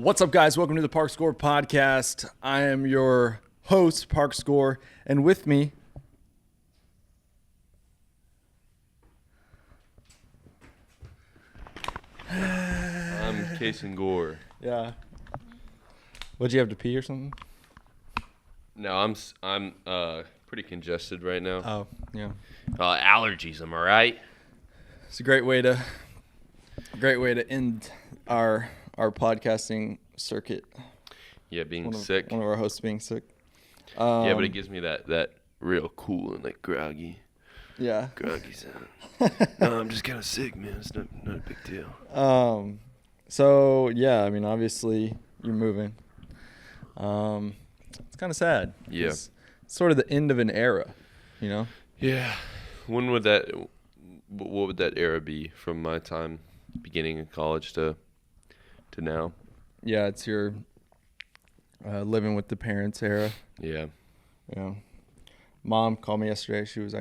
What's up, guys? Welcome to the Park Score podcast. I am your host, Park Score, and with me, I'm casing Gore. yeah. What'd you have to pee or something? No, I'm pretty congested right now. Oh, yeah. Allergies, am I right? It's a great way to end our podcasting circuit. Yeah, being sick. One of our hosts being sick. Yeah, but it gives me that real cool and like groggy sound. No, I'm just kind of sick, man. It's not a big deal. So yeah, I mean, obviously you're moving. It's kind of sad. Yeah. It's sort of the end of an era, you know? Yeah. What would that era be from my time beginning in college to now? Yeah, it's your living with the parents era. Yeah. Yeah. Mom called me yesterday. She was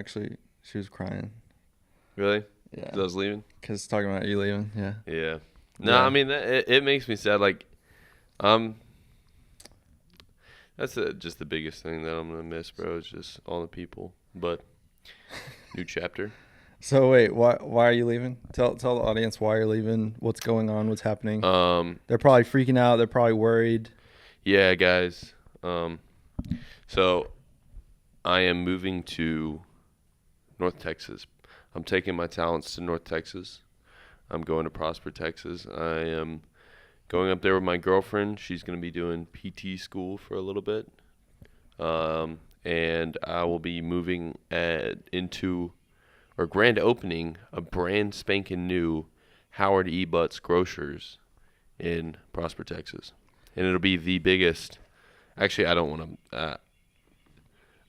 crying. Really? Yeah. 'Cause I was leaving? Because talking about you leaving. Yeah. Yeah. No, Yeah. I mean, it makes me sad. Like, that's just the biggest thing that I'm going to miss, bro. It's just all the people. But, new chapter. So wait, why are you leaving? Tell the audience why you're leaving. What's going on? What's happening? They're probably freaking out. They're probably worried. Yeah, guys. So, I am moving to North Texas. I'm taking my talents to North Texas. I'm going to Prosper, Texas. I am going up there with my girlfriend. She's going to be doing PT school for a little bit. And I will be moving into or grand opening a brand spanking new Howard E. Butts Grocers in Prosper, Texas. And it'll be the biggest. Actually, I don't want to.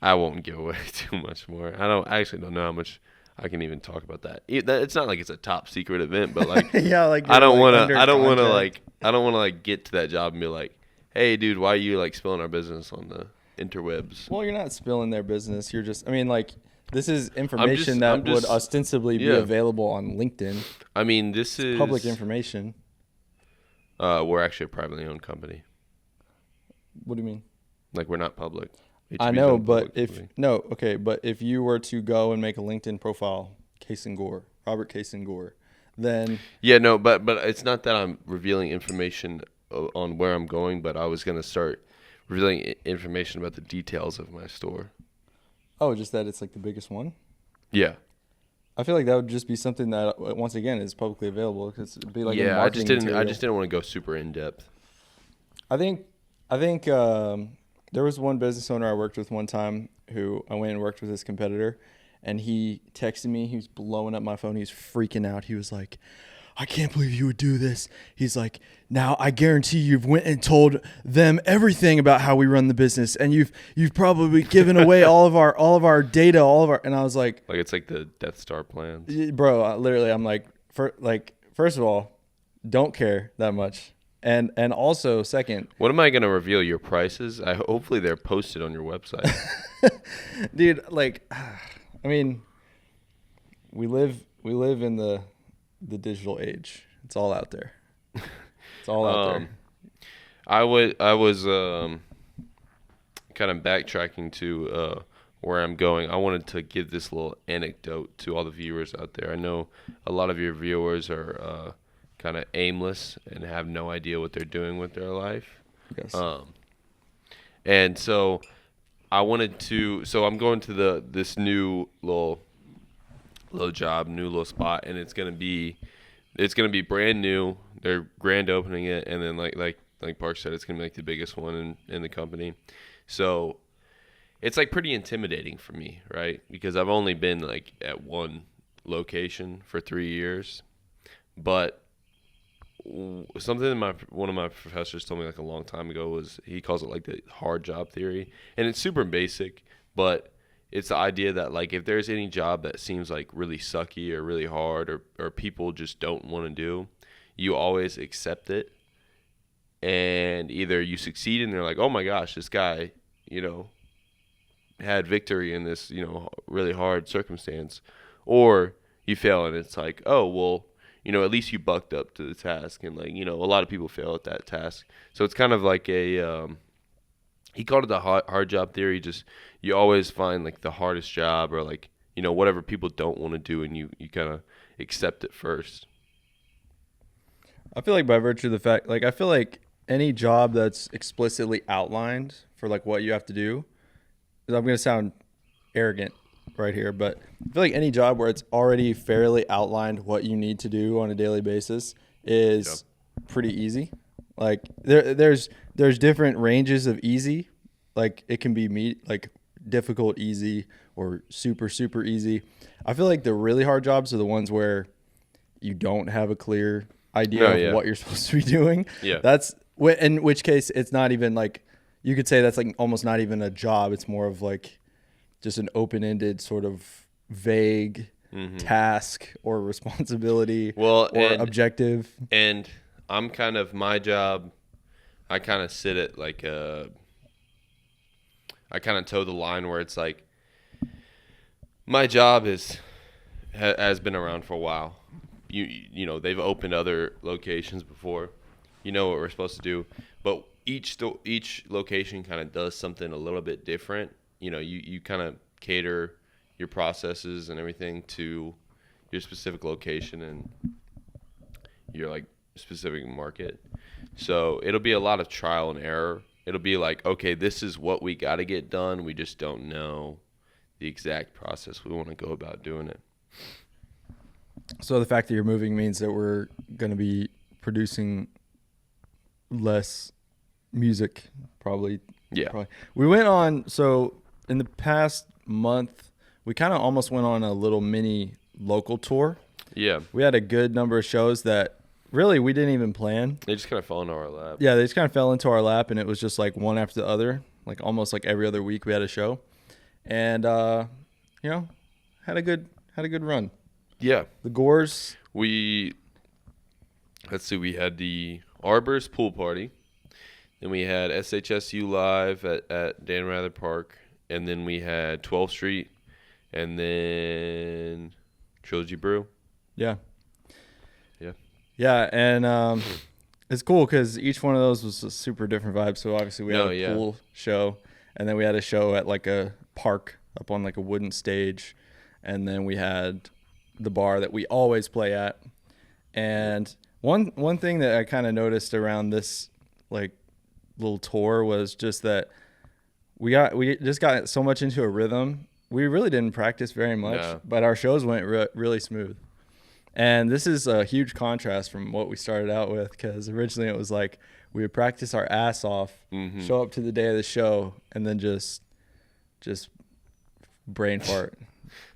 I won't give away too much more. I actually don't know how much I can even talk about that. It's not like it's a top secret event, but like yeah, like I don't want under to. I don't want to contract. like get to that job and be like, hey, dude, why are you like spilling our business on the interwebs? Well, you're not spilling their business. You're just. I mean, like this is information that would ostensibly be available on LinkedIn. I mean, this is public information. We're actually a privately owned company. What do you mean? Like we're not public. I know, but but if you were to go and make a LinkedIn profile, Robert Casey Gore, then yeah, no, but it's not that I'm revealing information on where I'm going, but I was gonna start revealing information about the details of my store. Oh, just that it's like the biggest one? Yeah. I feel like that would just be something that once again is publicly available because it'd be like I just didn't want to go super in depth. I think there was one business owner I worked with one time who I went and worked with his competitor, and he texted me. He was blowing up my phone. He was freaking out. He was like, I can't believe you would do this. He's like, now I guarantee you've went and told them everything about how we run the business, and you've probably given away all of our data, and I was like it's like the Death Star plans. Bro, I'm like, first of all, don't care that much. And also, second, what am I gonna reveal? Your prices? Hopefully they're posted on your website. Dude, like, I mean, we live in the digital age. It's all out there. It's all out there. I was kind of backtracking to where I'm going. I wanted to give this little anecdote to all the viewers out there. I know a lot of your viewers are kind of aimless and have no idea what they're doing with their life. Yes. And so I'm going to this new little job, new little spot, and it's gonna be brand new. They're grand opening it, and then like Park said, it's gonna be like the biggest one in the company. So it's like pretty intimidating for me, right? Because I've only been like at one location for 3 years, but something one of my professors told me like a long time ago was he calls it like the hard job theory, and it's super basic, but it's the idea that like if there's any job that seems like really sucky or really hard or people just don't want to do, you always accept it, and either you succeed and they're like, oh my gosh, this guy had victory in this really hard circumstance, or you fail and it's like, oh well, at least you bucked up to the task. And like, a lot of people fail at that task. So it's kind of like he called it the hard job theory. Just you always find like the hardest job or like, whatever people don't want to do, and you kind of accept it first. I feel like by virtue of the fact, like I feel like any job that's explicitly outlined for like what you have to do, I'm going to sound arrogant right here, but I feel like any job where it's already fairly outlined what you need to do on a daily basis is pretty easy. Like there's different ranges of easy. Like it can be like difficult, easy, or super, super easy. I feel like the really hard jobs are the ones where you don't have a clear idea of what you're supposed to be doing. Yeah. That's in which case it's not even like, you could say that's like almost not even a job. It's more of like just an open-ended sort of vague task or responsibility or objective. And I'm kind of, my job, I kind of sit at like I kind of toe the line where it's like my job has been around for a while. They've opened other locations before. You know what we're supposed to do, but each location kind of does something a little bit different. You kind of cater your processes and everything to your specific location and your like specific market. So it'll be a lot of trial and error. It'll be like, okay, this is what we got to get done. We just don't know the exact process we want to go about doing it. So the fact that you're moving means that we're going to be producing less music, probably. Yeah. Probably. We went on, so in the past month, we kind of almost went on a little mini local tour. Yeah. We had a good number of shows that really we didn't even plan. They just kind of fell into our lap. Yeah, they just kind of fell into our lap, and it was just like one after the other, like almost like every other week we had a show. And, had a good run. Yeah. The Gores. We had the Arbors pool party. Then we had SHSU live at Dan Rather Park. And then we had 12th Street. And then Trilogy Brew. Yeah. Yeah. Yeah, and it's cool because each one of those was a super different vibe. So obviously we had a pool show. And then we had a show at like a park up on like a wooden stage. And then we had the bar that we always play at. And one thing that I kind of noticed around this like little tour was just that we just got so much into a rhythm. We really didn't practice very much, but our shows went really smooth. And this is a huge contrast from what we started out with, because originally it was like we would practice our ass off, show up to the day of the show, and then just brain fart.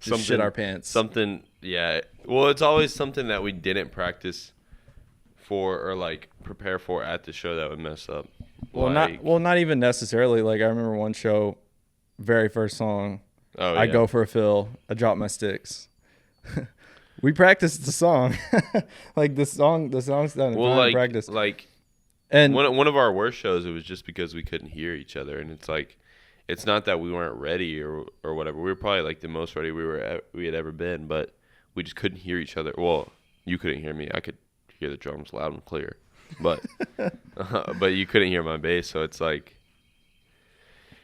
Just shit our pants. Something, yeah. Well, it's always something that we didn't practice for or like prepare for at the show that would mess up. Well, not even necessarily. Like I remember one show, very first song, I go for a fill, I drop my sticks. We practiced the song, like the song's done. Well, practice. And one of our worst shows, it was just because we couldn't hear each other, and it's like. It's not that we weren't ready or whatever. We were probably like the most ready we had ever been, but we just couldn't hear each other. Well, you couldn't hear me. I could hear the drums loud and clear, but but you couldn't hear my bass. So it's like,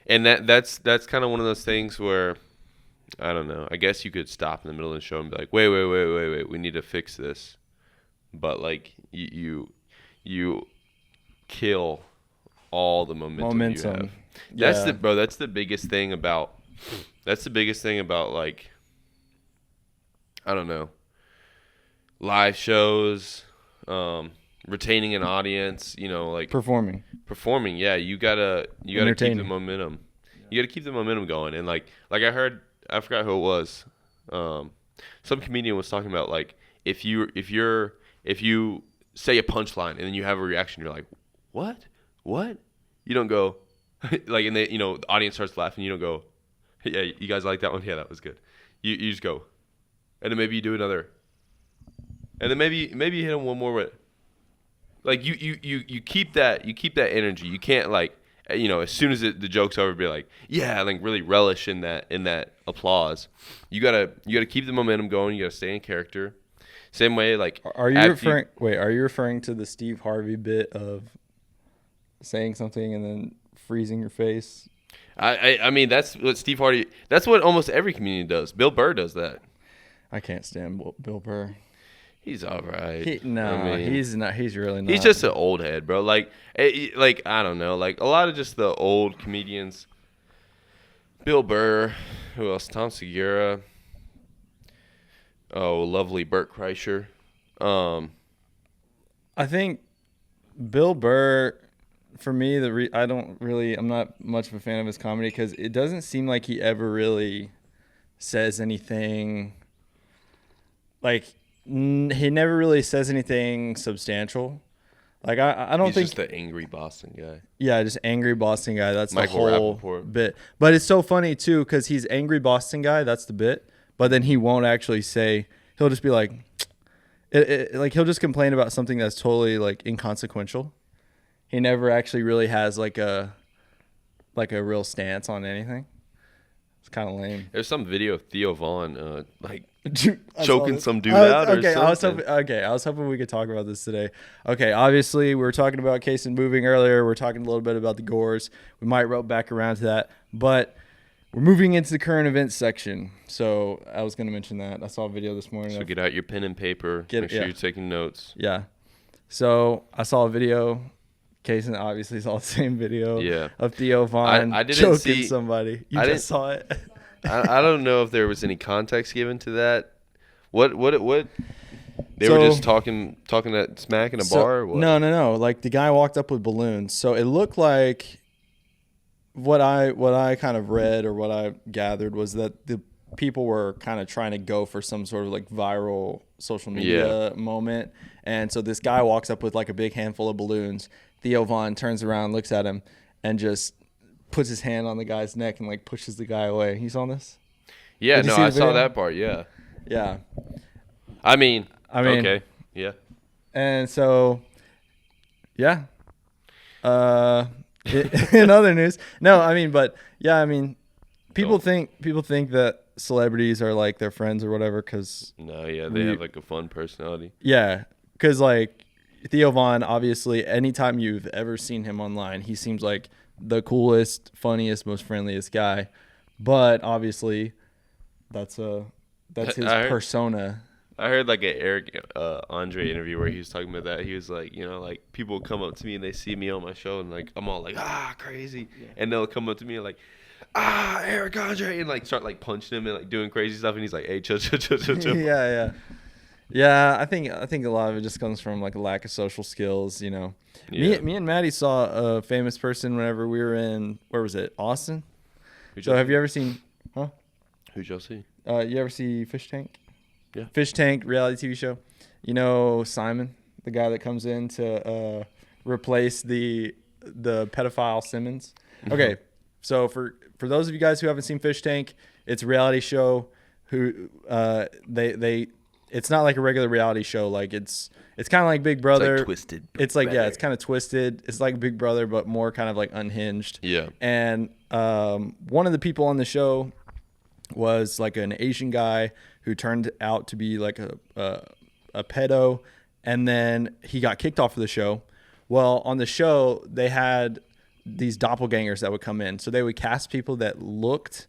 and that's kind of one of those things where I don't know. I guess you could stop in the middle of the show and be like, wait, we need to fix this, but like you kill all the momentum. You have. That's the biggest thing about like, I don't know, live shows, retaining an audience, like performing. Yeah, you gotta keep the momentum. You gotta keep the momentum going. And like I forgot who it was. Some comedian was talking about like if you say a punchline and then you have a reaction, you're like, what? You don't go. Like, and the audience starts laughing. You don't go, yeah, you guys like that one? Yeah, that was good. You just go, and then maybe you do another, and then maybe you hit them one more with, like you keep that energy. You can't like, as soon as the joke's over, be like, yeah, like really relish in that applause. You gotta keep the momentum going. You gotta stay in character. Same way, like, Are you referring? Wait, are you referring to the Steve Harvey bit of saying something and then freezing your face? I mean, that's what Steve Harvey. That's what almost every comedian does. Bill Burr does that. I can't stand Bill Burr. He's all right. He's not. He's really not. He's just an old head, bro. Like I don't know. Like a lot of just the old comedians. Bill Burr. Who else? Tom Segura. Oh, lovely Burt Kreischer. I think Bill Burr, for me, I'm not much of a fan of his comedy because it doesn't seem like he ever really says anything. Like, he never really says anything substantial. Like, I don't think he's just the angry Boston guy. Yeah, just angry Boston guy. That's Michael the whole Rappaport. bit. But it's so funny too because he's angry Boston guy. That's the bit. But then he won't actually say. He'll just be like, like he'll just complain about something that's totally like inconsequential. He never actually really has like a real stance on anything. It's kind of lame. There's some video of Theo Vaughn like Dude, choking some dude out or something. I was hoping we could talk about this today. Okay, obviously we were talking about Case and moving earlier. We're talking a little bit about the Gores. We might rope back around to that, but we're moving into the current events section. So I was going to mention that. I saw a video this morning. So get out your pen and paper. Make sure you're taking notes. Yeah. So I saw a video. Kaysen obviously saw the same video of Theo Vaughn choking somebody. You just saw it. I don't know if there was any context given to that. What? They were just talking that smack in a bar or what? No. Like the guy walked up with balloons. So it looked like what I kind of read or what I gathered was that the people were kind of trying to go for some sort of like viral social media moment. And so this guy walks up with like a big handful of balloons. Theo Vaughn turns around, looks at him, and just puts his hand on the guy's neck and like pushes the guy away. You saw this? Yeah, no, I saw that part. Yeah. Yeah. I mean, okay. Yeah. And so, yeah. In other news, people think that celebrities are like their friends or whatever because they have like a fun personality. Yeah, because like Theo Vaughn, obviously, anytime you've ever seen him online, he seems like the coolest, funniest, most friendliest guy. But obviously, that's his persona. I heard like an Eric Andre interview where he was talking about that. He was like, like people come up to me and they see me on my show and like I'm all like crazy, and they'll come up to me and like Eric Andre and like start like punching him and like doing crazy stuff, and he's like, hey, chill. Yeah, I think a lot of it just comes from like a lack of social skills, Me and Maddie saw a famous person whenever we were in, where was it? Austin. Have you ever seen? Huh? Who'd y'all see? You ever see Fishtank? Yeah. Fishtank reality TV show. Simon, the guy that comes in to replace the pedophile Simmons. Okay, so for those of you guys who haven't seen Fishtank, it's a reality show. It's not like a regular reality show. Like it's kind of like Big Brother. It's like twisted. It's like it's kind of twisted. It's like Big Brother, but more kind of like unhinged. Yeah. And one of the people on the show was like an Asian guy who turned out to be like a pedo, and then he got kicked off of the show. Well, on the show they had these doppelgangers that would come in, so they would cast people that looked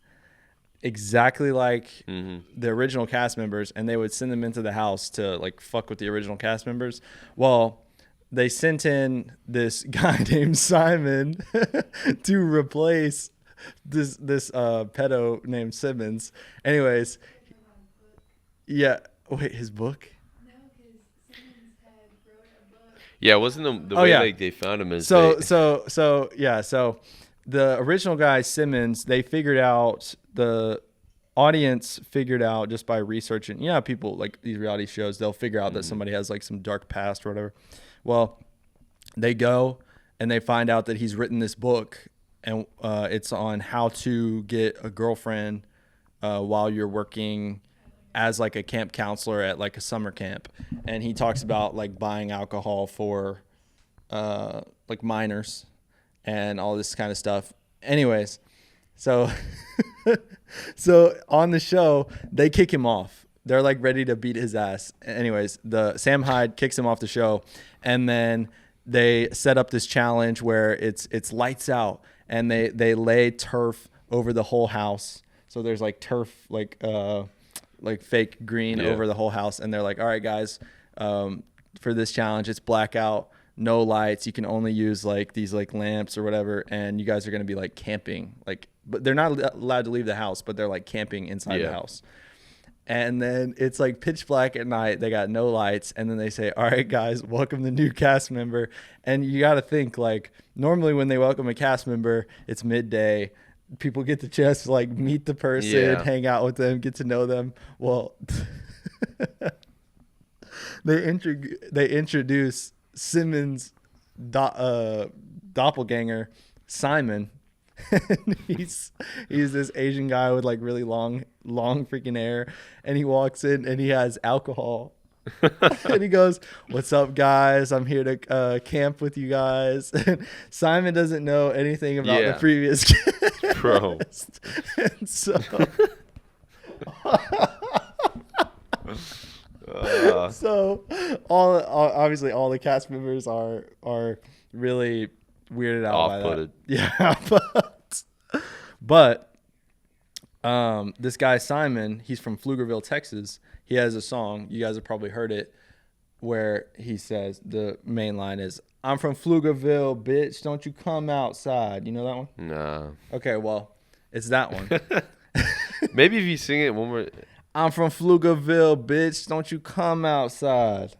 exactly like the original cast members, and they would send them into the house to like fuck with the original cast members. Well, they sent in this guy named Simon to replace this pedo named Simmons. Anyways, yeah. Wait, his book? No, because Simmons had wrote a book. Yeah, wasn't the way like they found him is so the original guy Simmons, they figured out, the audience figured out just by researching. People like these reality shows, they'll figure out that somebody has like some dark past or whatever. Well, they go and they find out that he's written this book, and it's on how to get a girlfriend while you're working as like a camp counselor at like a summer camp. And he talks about like buying alcohol for like minors and all this kind of stuff. Anyways, so on the show, they kick him off they're like ready to beat his ass. Anyways, the Sam Hyde kicks him off the show, and then they set up this challenge where it's lights out, and they lay turf over the whole house. So there's like turf, like fake green over the whole house, and they're like, all right, guys, for this challenge, it's blackout, no lights. You can only use like these like lamps or whatever, and you guys are gonna be like camping, like, but they're not allowed to leave the house, but they're like camping inside the house. And then it's like pitch black at night. They got no lights. And then they say, all right, guys, welcome the new cast member. And you got to think, like, normally when they welcome a cast member, it's midday. People get the chance to like meet the person, hang out with them, get to know them. Well, they introduce Simmons' doppelganger, Simon. And he's this Asian guy with like really long freaking hair, and he walks in and he has alcohol. And he goes, "What's up, guys? I'm here to camp with you guys." And Simon doesn't know anything about the previous guest. Bro. And so so obviously all the cast members are really weirded out by that. Yeah, but this guy Simon, he's from Pflugerville, Texas. He has a song, you guys have probably heard it, where he says, the main line is, "I'm from Pflugerville, bitch, don't you come outside." You know that one? Nah. Okay, well, it's that one. Maybe if you sing it one more. "I'm from Pflugerville, bitch, don't you come outside."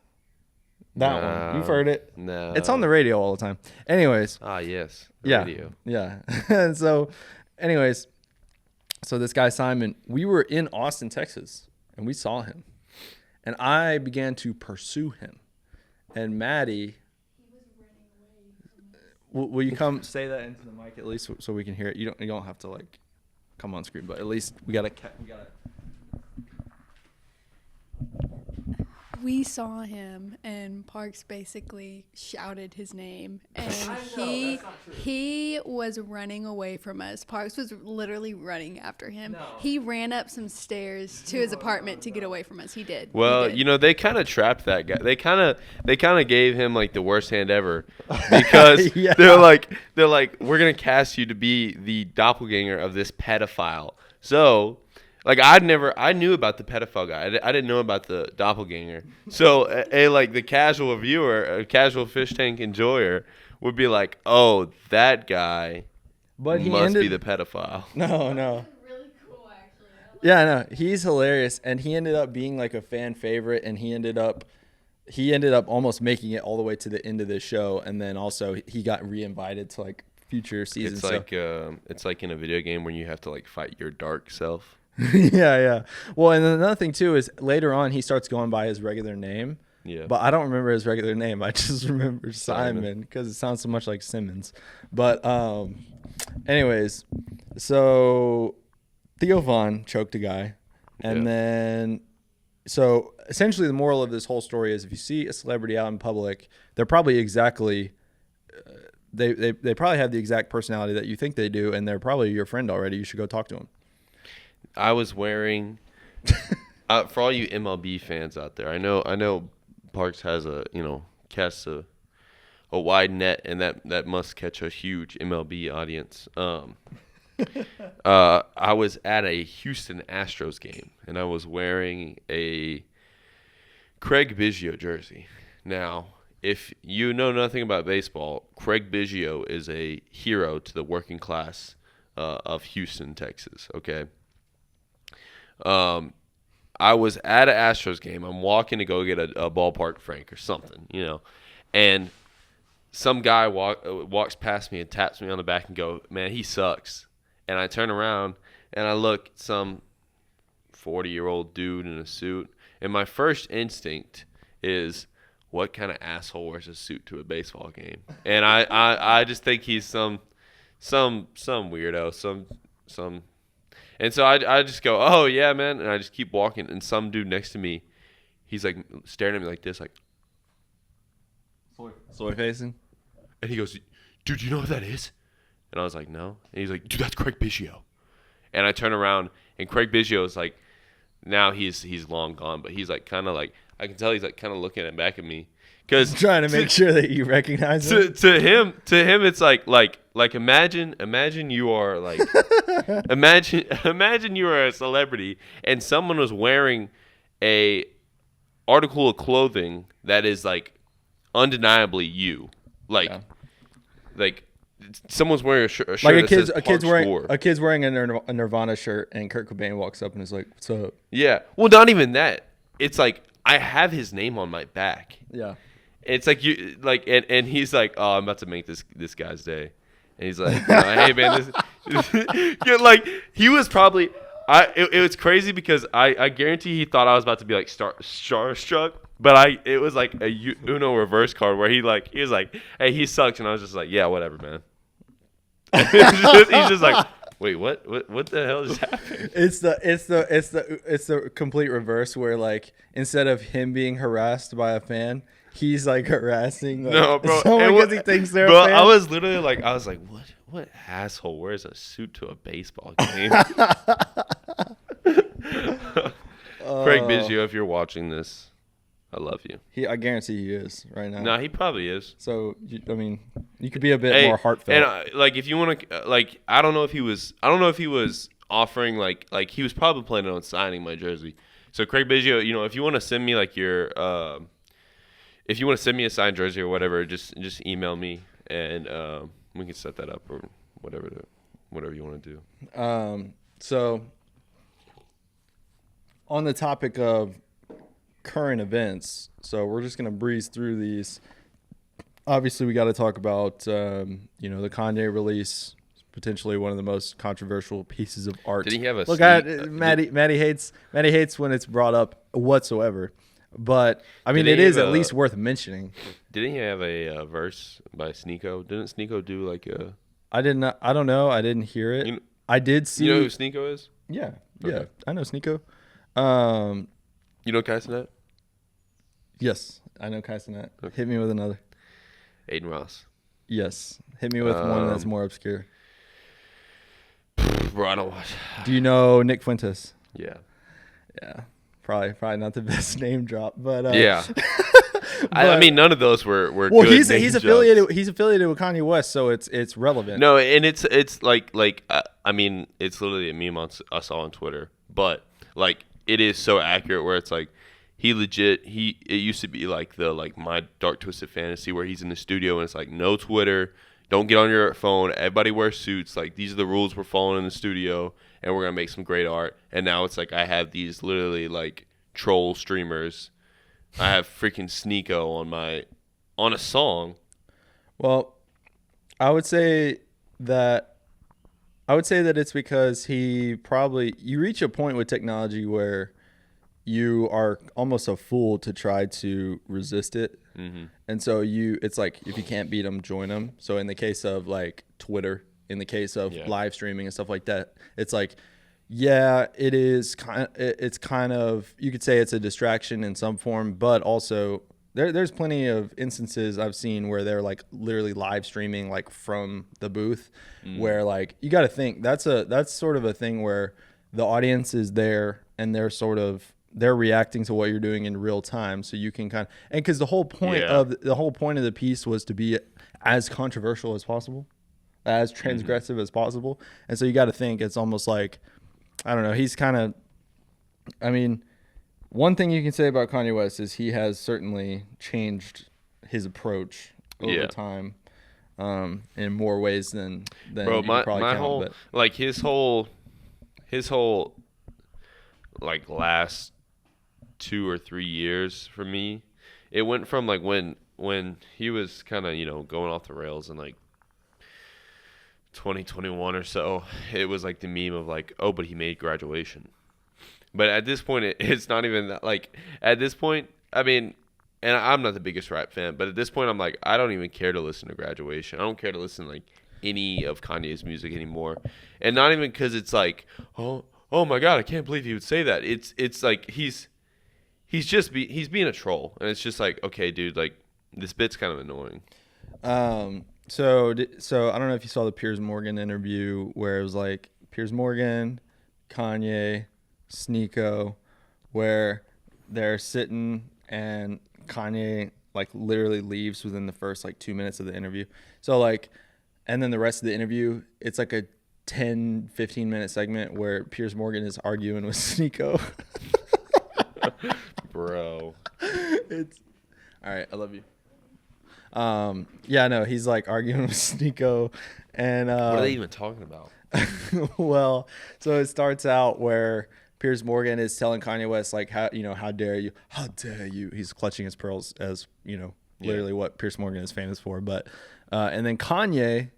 That one. You've heard it. No. It's on the radio all the time. Anyways. Ah, yes. Radio. Yeah. And so, anyways, so this guy, Simon, we were in Austin, Texas, and we saw him. And I began to pursue him. And Maddie, will you come say that into the mic at least so we can hear it? You don't have to like come on screen, but at least we gotta. We saw him, and Parks basically shouted his name, and he was running away from us. Parks was literally running after him. No. He ran up some stairs to his apartment to get away from us. He did. Well, you know, they kind of trapped that guy. They kind of gave him like the worst hand ever, because they're like, we're gonna cast you to be the doppelganger of this pedophile. So. Like I knew about the pedophile guy. I didn't know about the doppelganger. So like the casual viewer, a casual fish tank enjoyer would be like, "Oh, that guy must be the pedophile." No. Really cool, actually. Yeah, no, he's hilarious, and he ended up being like a fan favorite, and he ended up almost making it all the way to the end of the show, and then also he got re-invited to like future seasons. It's like in a video game where you have to like fight your dark self. Yeah. Well, and another thing too is later on he starts going by his regular name. Yeah. But I don't remember his regular name. I just remember Simon because it sounds so much like Simmons. But anyways, so Theo Von choked a guy, and then so essentially the moral of this whole story is if you see a celebrity out in public, they're probably exactly they probably have the exact personality that you think they do, and they're probably your friend already. You should go talk to them. I was wearing for all you MLB fans out there. I know Parks has casts a wide net, and that must catch a huge MLB audience. I was at a Houston Astros game, and I was wearing a Craig Biggio jersey. Now, if you know nothing about baseball, Craig Biggio is a hero to the working class of Houston, Texas. Okay. I was at an Astros game. I'm walking to go get a ballpark frank or something, and some guy walks past me and taps me on the back and go, "Man, he sucks." And I turn around and I look at some 40-year-old dude in a suit, and my first instinct is, what kind of asshole wears a suit to a baseball game? And I just think he's some weirdo, some. And so I just go, "Oh, yeah, man." And I just keep walking. And some dude next to me, he's like staring at me like this, like. Soy facing? And he goes, "Dude, you know what that is?" And I was like, "No." And he's like, "Dude, that's Craig Biggio." And I turn around, and Craig Biggio is like now he's long gone, but he's like kind of like I can tell he's like kind of looking back at me because Trying to make sure that you recognize him. to him it's like imagine you are like imagine you are a celebrity and someone was wearing a article of clothing that is like undeniably you, like Yeah. like someone's wearing a shirt Like that says a kid's wearing a Nirvana shirt, and Kurt Cobain walks up and is like, "What's up?" Yeah, well, not even that. It's like I have his name on my back. Yeah. It's like you like, and he's like, "Oh, I'm about to make this guy's day," and he's like, "Hey man, this," yeah, like he was probably. It was crazy because I guarantee he thought I was about to be like starstruck, but it was like a Uno reverse card where he was like, "Hey, he sucks," and I was just like, "Yeah, whatever, man." He's just like, "Wait, what the hell is happening?" It's the complete reverse where like instead of him being harassed by a fan, he's like harassing No, bro. someone because he thinks they're bro, a fan. I was literally like, what asshole wears a suit to a baseball game? Craig Biggio, if you're watching this, I love you. I guarantee he is right now. No, he probably is. So I mean, you could be a bit more heartfelt. And like, if you want to, like, I don't know if he was offering like he was probably planning on signing my jersey. So Craig Biggio, if you want to send me like your, if you want to send me a signed jersey or whatever, just email me and we can set that up or whatever you want to do. So on the topic of current events, so we're just gonna breeze through these. Obviously, we got to talk about the Kanye release, potentially one of the most controversial pieces of art. Did he have a look? sneak, Maddie hates when it's brought up whatsoever, but I mean it is at least worth mentioning. Didn't he have a verse by Sneeko? Didn't Sneeko do like a? I don't know. I didn't hear it. I did see. You know who Sneeko is? Yeah, Okay. yeah. I know Sneeko. You know Kai Cenat? Yes, I know Kai Cenat. Okay. Hit me with another. Aiden Ross. Yes, hit me with one that's more obscure. Bro, I don't watch. Do you know Nick Fuentes? Yeah. Yeah, probably not the best name drop, but Yeah. I mean, none of those were well, good he's name affiliated. drops. He's affiliated with Kanye West, so it's relevant. No, and it's like I mean, it's literally a meme I saw on Twitter, but like it is so accurate where it's like it used to be like my Dark Twisted Fantasy where he's in the studio and it's like no Twitter, don't get on your phone, everybody wears suits, like these are the rules we're following in the studio and we're gonna make some great art. And now it's like I have these literally like troll streamers. I have freaking Sneeko on a song. Well, I would say that it's because you reach a point with technology where you are almost a fool to try to resist it. Mm-hmm. And so it's like, if you can't beat them, join them. So in the case of like Twitter, in the case of live streaming and stuff like that, it's like, yeah, it's kind of, you could say it's a distraction in some form, but also there's plenty of instances I've seen where they're like literally live streaming like from the booth, where like you got to think that's sort of a thing where the audience is there and they're reacting to what you're doing in real time, so you can and because the whole point of the piece was to be as controversial as possible, as transgressive as possible, and so you got to think it's almost like, I don't know, he's kind of, I mean, one thing you can say about Kanye West is he has certainly changed his approach over time, in more ways than Bro, you can probably my count. whole But like his whole like last 2 or 3 years for me, it went from like when he was kind of going off the rails in like 2021 or so, it was like the meme of like, oh, but he made Graduation. But at this point, it's not even that. Like, at this point, I mean, and I'm not the biggest rap fan, but at this point, I'm like, I don't even care to listen to Graduation. I don't care to listen to like any of Kanye's music anymore. And not even because it's like, oh my God, I can't believe he would say that. It's like he's being a troll, and it's just like, okay, dude, like this bit's kind of annoying. So I don't know if you saw the Piers Morgan interview where it was like Piers Morgan, Kanye, Sneeko, where they're sitting and Kanye like literally leaves within the first like 2 minutes of the interview. So like, and then the rest of the interview, it's like a 10-15 minute segment where Piers Morgan is arguing with Sneeko. Bro. It's all right. I love you. Yeah, no, he's like arguing with Sneeko, and What are they even talking about? well, so it starts out where Piers Morgan is telling Kanye West like, how dare you? How dare you? He's clutching his pearls, as literally what Piers Morgan is famous for. But and then Kanye.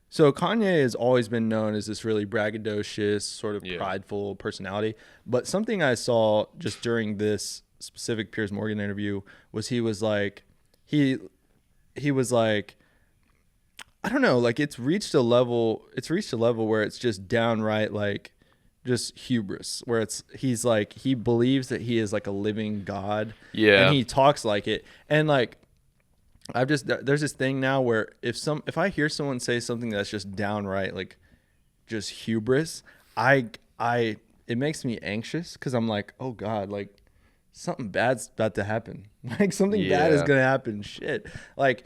So Kanye has always been known as this really braggadocious, sort of prideful personality. But something I saw just during this specific Piers Morgan interview was he was like, I don't know, like it's reached a level where it's just downright like just hubris, where he's like, he believes that he is like a living God. Yeah. And he talks like it. And like, there's this thing now where if I hear someone say something that's just downright like just hubris, it makes me anxious, because I'm like, oh God, like something bad's about to happen. Like something bad is gonna happen. Shit. Like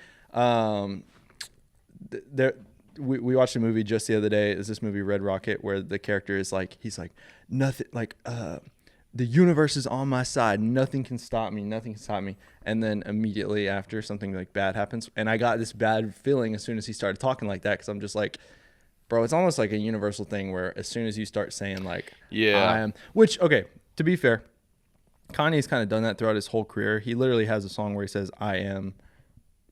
we watched a movie just the other day. Is this movie Red Rocket, where the character is like, he's like, nothing, like the universe is on my side. Nothing can stop me. Nothing can stop me. And then immediately after, something like bad happens. And I got this bad feeling as soon as he started talking like that, because I'm just like, bro, it's almost like a universal thing where as soon as you start saying like, I am, which, okay, to be fair, Kanye's kind of done that throughout his whole career. He literally has a song where he says, I am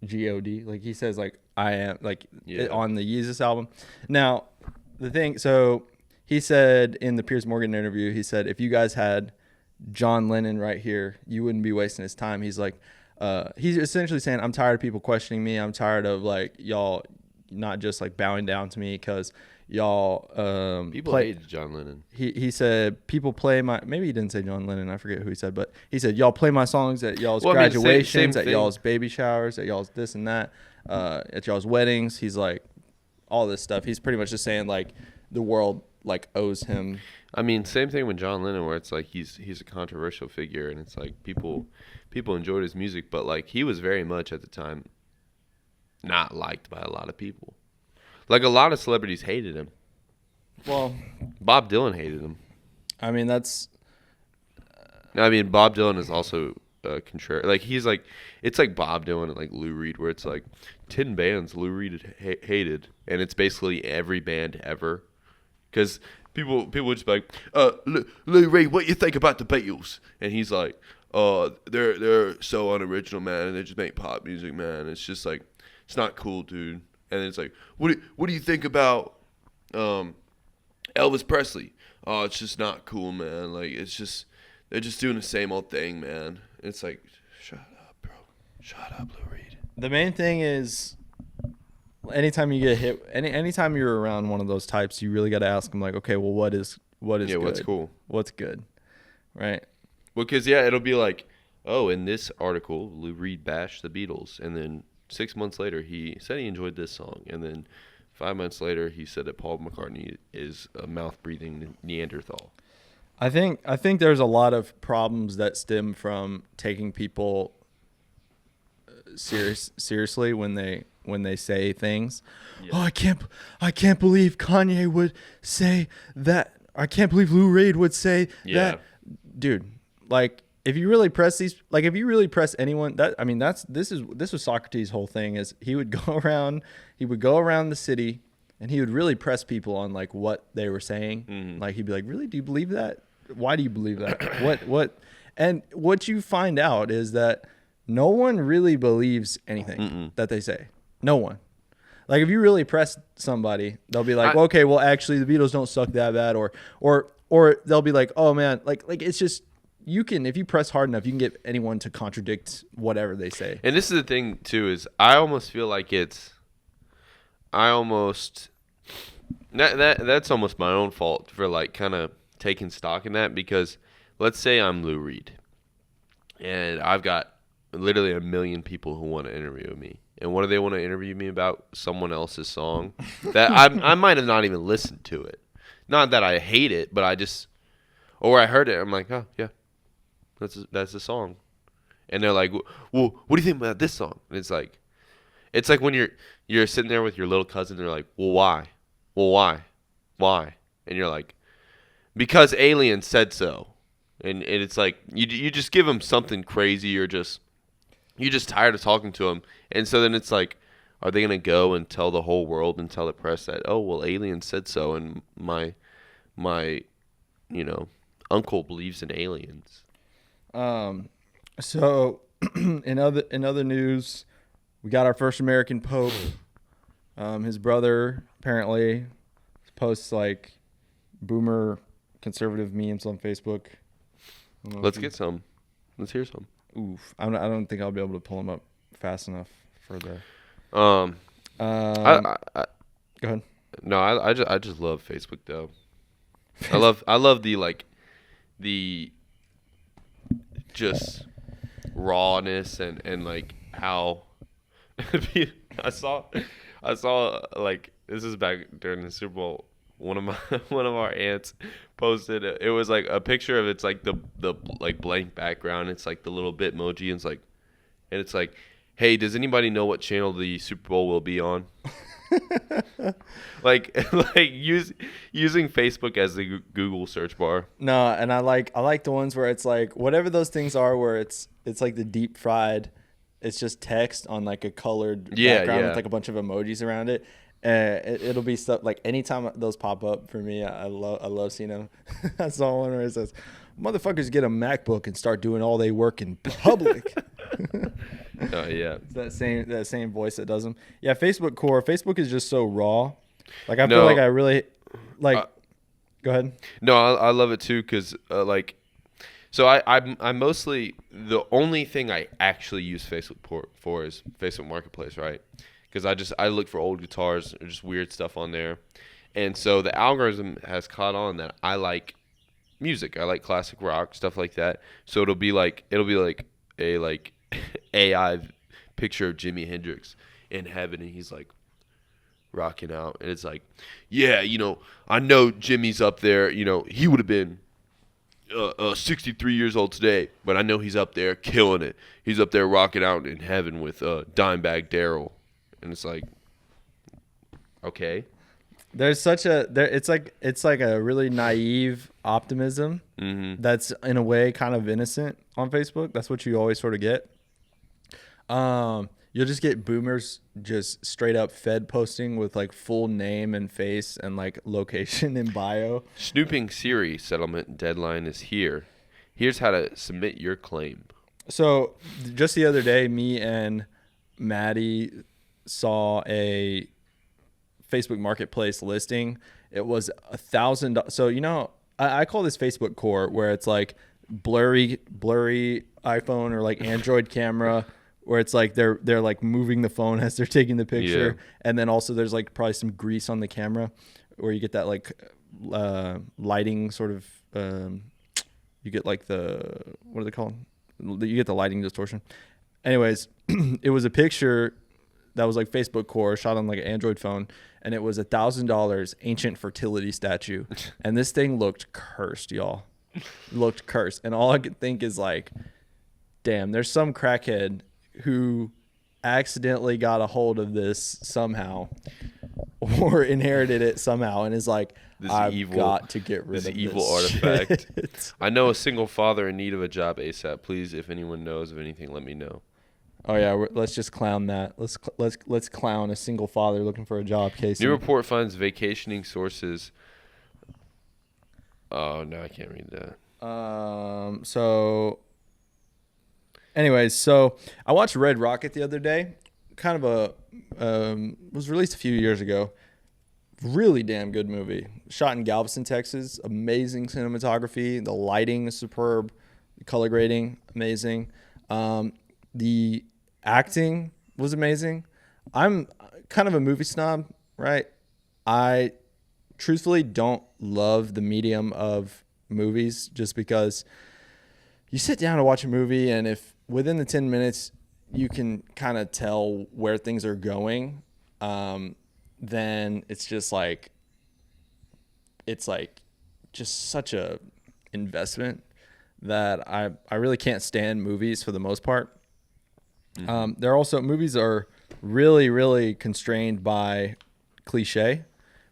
G-O-D. Like he says like, I am, like on the Yeezus album. Now, the thing, so he said in the Piers Morgan interview, he said, if you guys had John Lennon right here, you wouldn't be wasting his time. He's like, he's essentially saying, I'm tired of people questioning me. I'm tired of like y'all not just like bowing down to me, because y'all people hated John Lennon. He said people play my, maybe he didn't say John Lennon, I forget who he said, but he said y'all play my songs at y'all's graduations, at y'all's baby showers, at y'all's this and that, at y'all's weddings. He's like, all this stuff. He's pretty much just saying like the world like owes him. I mean, same thing with John Lennon, where it's like he's a controversial figure, and it's like people enjoyed his music, but like he was very much at the time not liked by a lot of people. Like a lot of celebrities hated him. Well, Bob Dylan hated him. I mean, Bob Dylan is also contrary. Like he's like, it's like Bob Dylan and like Lou Reed, where it's like 10 bands Lou Reed hated, and it's basically every band ever. Because people would just be like, Lou Reed, what you think about the Beatles? And he's like, they're so unoriginal, man, and they just make pop music, man. It's just like, it's not cool, dude. And then it's like, what do you think about Elvis Presley? Oh, it's just not cool, man. Like, it's just, they're just doing the same old thing, man. It's like, shut up, bro. Shut up, Lou Reed. The main thing is, anytime you get hit, anytime you're around one of those types, you really got to ask them like, okay, well, what is good? What's cool? What's good, right? Well, because it'll be like, oh, in this article, Lou Reed bashed the Beatles, and then 6 months later he said he enjoyed this song, and then 5 months later he said that Paul McCartney is a mouth-breathing Neanderthal. I think there's a lot of problems that stem from taking people seriously when they say things. Yeah. Oh, I can't believe Kanye would say that. I can't believe Lou Reed would say that. Dude, like if you really press anyone, this was Socrates' whole thing, is he would go around the city and he would really press people on like what they were saying. Mm-hmm. Like he'd be like, really, do you believe that? Why do you believe that? what? And what you find out is that no one really believes anything that they say. No one. Like if you really press somebody, they'll be like, okay, well actually the Beatles don't suck that bad, or they'll be like, oh man, like it's just, you can, if you press hard enough, you can get anyone to contradict whatever they say. And this is the thing too, is I almost feel like that's almost my own fault for like kind of taking stock in that, because let's say I'm Lou Reed and I've got literally 1 million people who want to interview me, and what do they want to interview me about? Someone else's song that I might have not even listened to it. Not that I hate it, but or I heard it, I'm like, oh yeah, That's the song. And they're like, well, what do you think about this song? And it's like when you're sitting there with your little cousin. They're like, well, why? Well, why? And you're like, because aliens said so. And it's like you just give them something crazy, or you're just tired of talking to them. And so then it's like, are they gonna go and tell the whole world and tell the press that, oh well, aliens said so, and my uncle believes in aliens. So in other news, we got our first American Pope. His brother apparently posts like boomer conservative memes on Facebook. Let's get some. Let's hear some. Oof, I don't think I'll be able to pull him up fast enough for the. I Go ahead. No, I just love Facebook though. I love the just rawness and like how I saw like, this is back during the Super Bowl. One of our aunts posted it was like a picture of, it's like the like blank background. It's like the little Bitmoji, and it's like, hey, does anybody know what channel the Super Bowl will be on? like using Facebook as the Google search bar. No, and I like the ones where it's like whatever those things are, where it's like the deep fried. It's just text on like a colored background with like a bunch of emojis around it. It'll be stuff like anytime those pop up for me, I love seeing them. I saw one where it says, "Motherfuckers get a MacBook and start doing all they work in public." Oh yeah, it's that same voice that does them. Yeah, Facebook core. Facebook is just so raw. Like I feel like I really like. Go ahead. No, I love it too, because so I'm mostly, the only thing I actually use Facebook for is Facebook Marketplace, right? Because I look for old guitars or just weird stuff on there, and so the algorithm has caught on that I like music. I like classic rock, stuff like that. So it'll be like a AI picture of Jimi Hendrix in heaven, and he's like rocking out, and it's like, yeah, I know Jimmy's up there. He would have been 63 years old today, but I know he's up there killing it. He's up there rocking out in heaven with Dimebag Darrell. And it's like, okay. There's it's like a really naive optimism that's in a way kind of innocent on Facebook. That's what you always sort of get. You'll just get boomers just straight up fed posting with like full name and face and like location and bio. Snooping Siri settlement deadline is here. Here's how to submit your claim. So just the other day, me and Maddie saw a Facebook Marketplace listing. It was $1,000. So I call this Facebook core, where it's like blurry iPhone or like Android camera, where it's like they're like moving the phone as they're taking the picture, and then also there's like probably some grease on the camera, where you get that like lighting sort of. You get like what are they called? You get the lighting distortion. Anyways, it was a picture that was like Facebook core shot on like an Android phone, and it was $1,000 ancient fertility statue, and this thing looked cursed, y'all. Looked cursed, and all I could think is like, damn, there's some crackhead who accidentally got a hold of this somehow, or inherited it somehow, and is like, I've got to get rid of this evil artifact. I know a single father in need of a job ASAP. Please, if anyone knows of anything, let me know. Oh yeah, let's just clown that. Let's clown a single father looking for a job. Casey. New report finds vacationing sources. Oh no, I can't read that. So, anyways, so I watched Red Rocket the other day. Kind of was released a few years ago. Really damn good movie. Shot in Galveston, Texas. Amazing cinematography. The lighting is superb. The color grading amazing. The acting was amazing. I'm kind of a movie snob, right? I truthfully don't love the medium of movies, just because you sit down to watch a movie, and if within the 10 minutes you can kind of tell where things are going, then it's just such a investment that I really can't stand movies for the most part. They're also movies are really, really constrained by cliche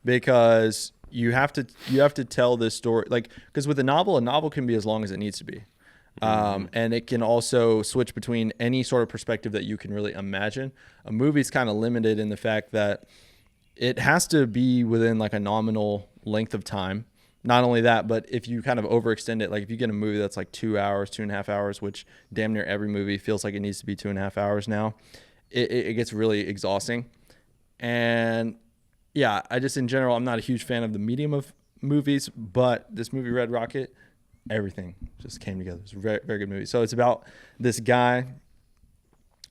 because you have to tell this story, like, because with a novel can be as long as it needs to be. And it can also switch between any sort of perspective that you can really imagine. A movie's kind of limited in the fact that it has to be within like a nominal length of time. Not only that, but if you kind of overextend it, like if you get a movie that's like 2 hours, 2.5 hours, which damn near every movie feels like it needs to be 2.5 hours now, it gets really exhausting. And yeah, I just, in general, I'm not a huge fan of the medium of movies, but this movie, Red Rocket, everything just came together. It's a very, very good movie. So it's about this guy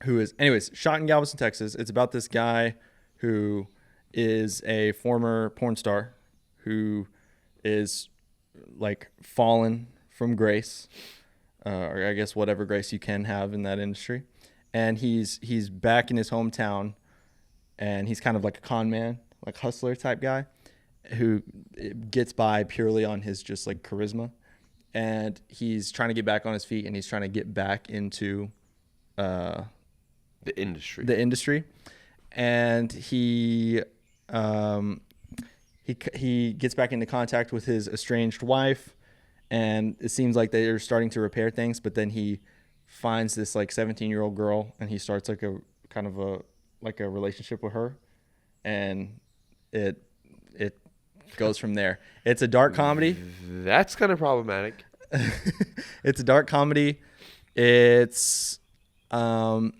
who is, anyways, shot in Galveston, Texas. It's about this guy who is a former porn star who is like fallen from grace, or I guess whatever grace you can have in that industry. And he's back in his hometown, and he's kind of like a con man, like hustler type guy who gets by purely on his just like charisma. And he's trying to get back on his feet, and he's trying to get back into The industry. And he gets back into contact with his estranged wife, and it seems like they're starting to repair things. But then he finds this like 17-year-old girl, and he starts like a kind of a relationship with her, and it goes from there. It's a dark comedy. That's kind of problematic. It's a dark comedy. It's the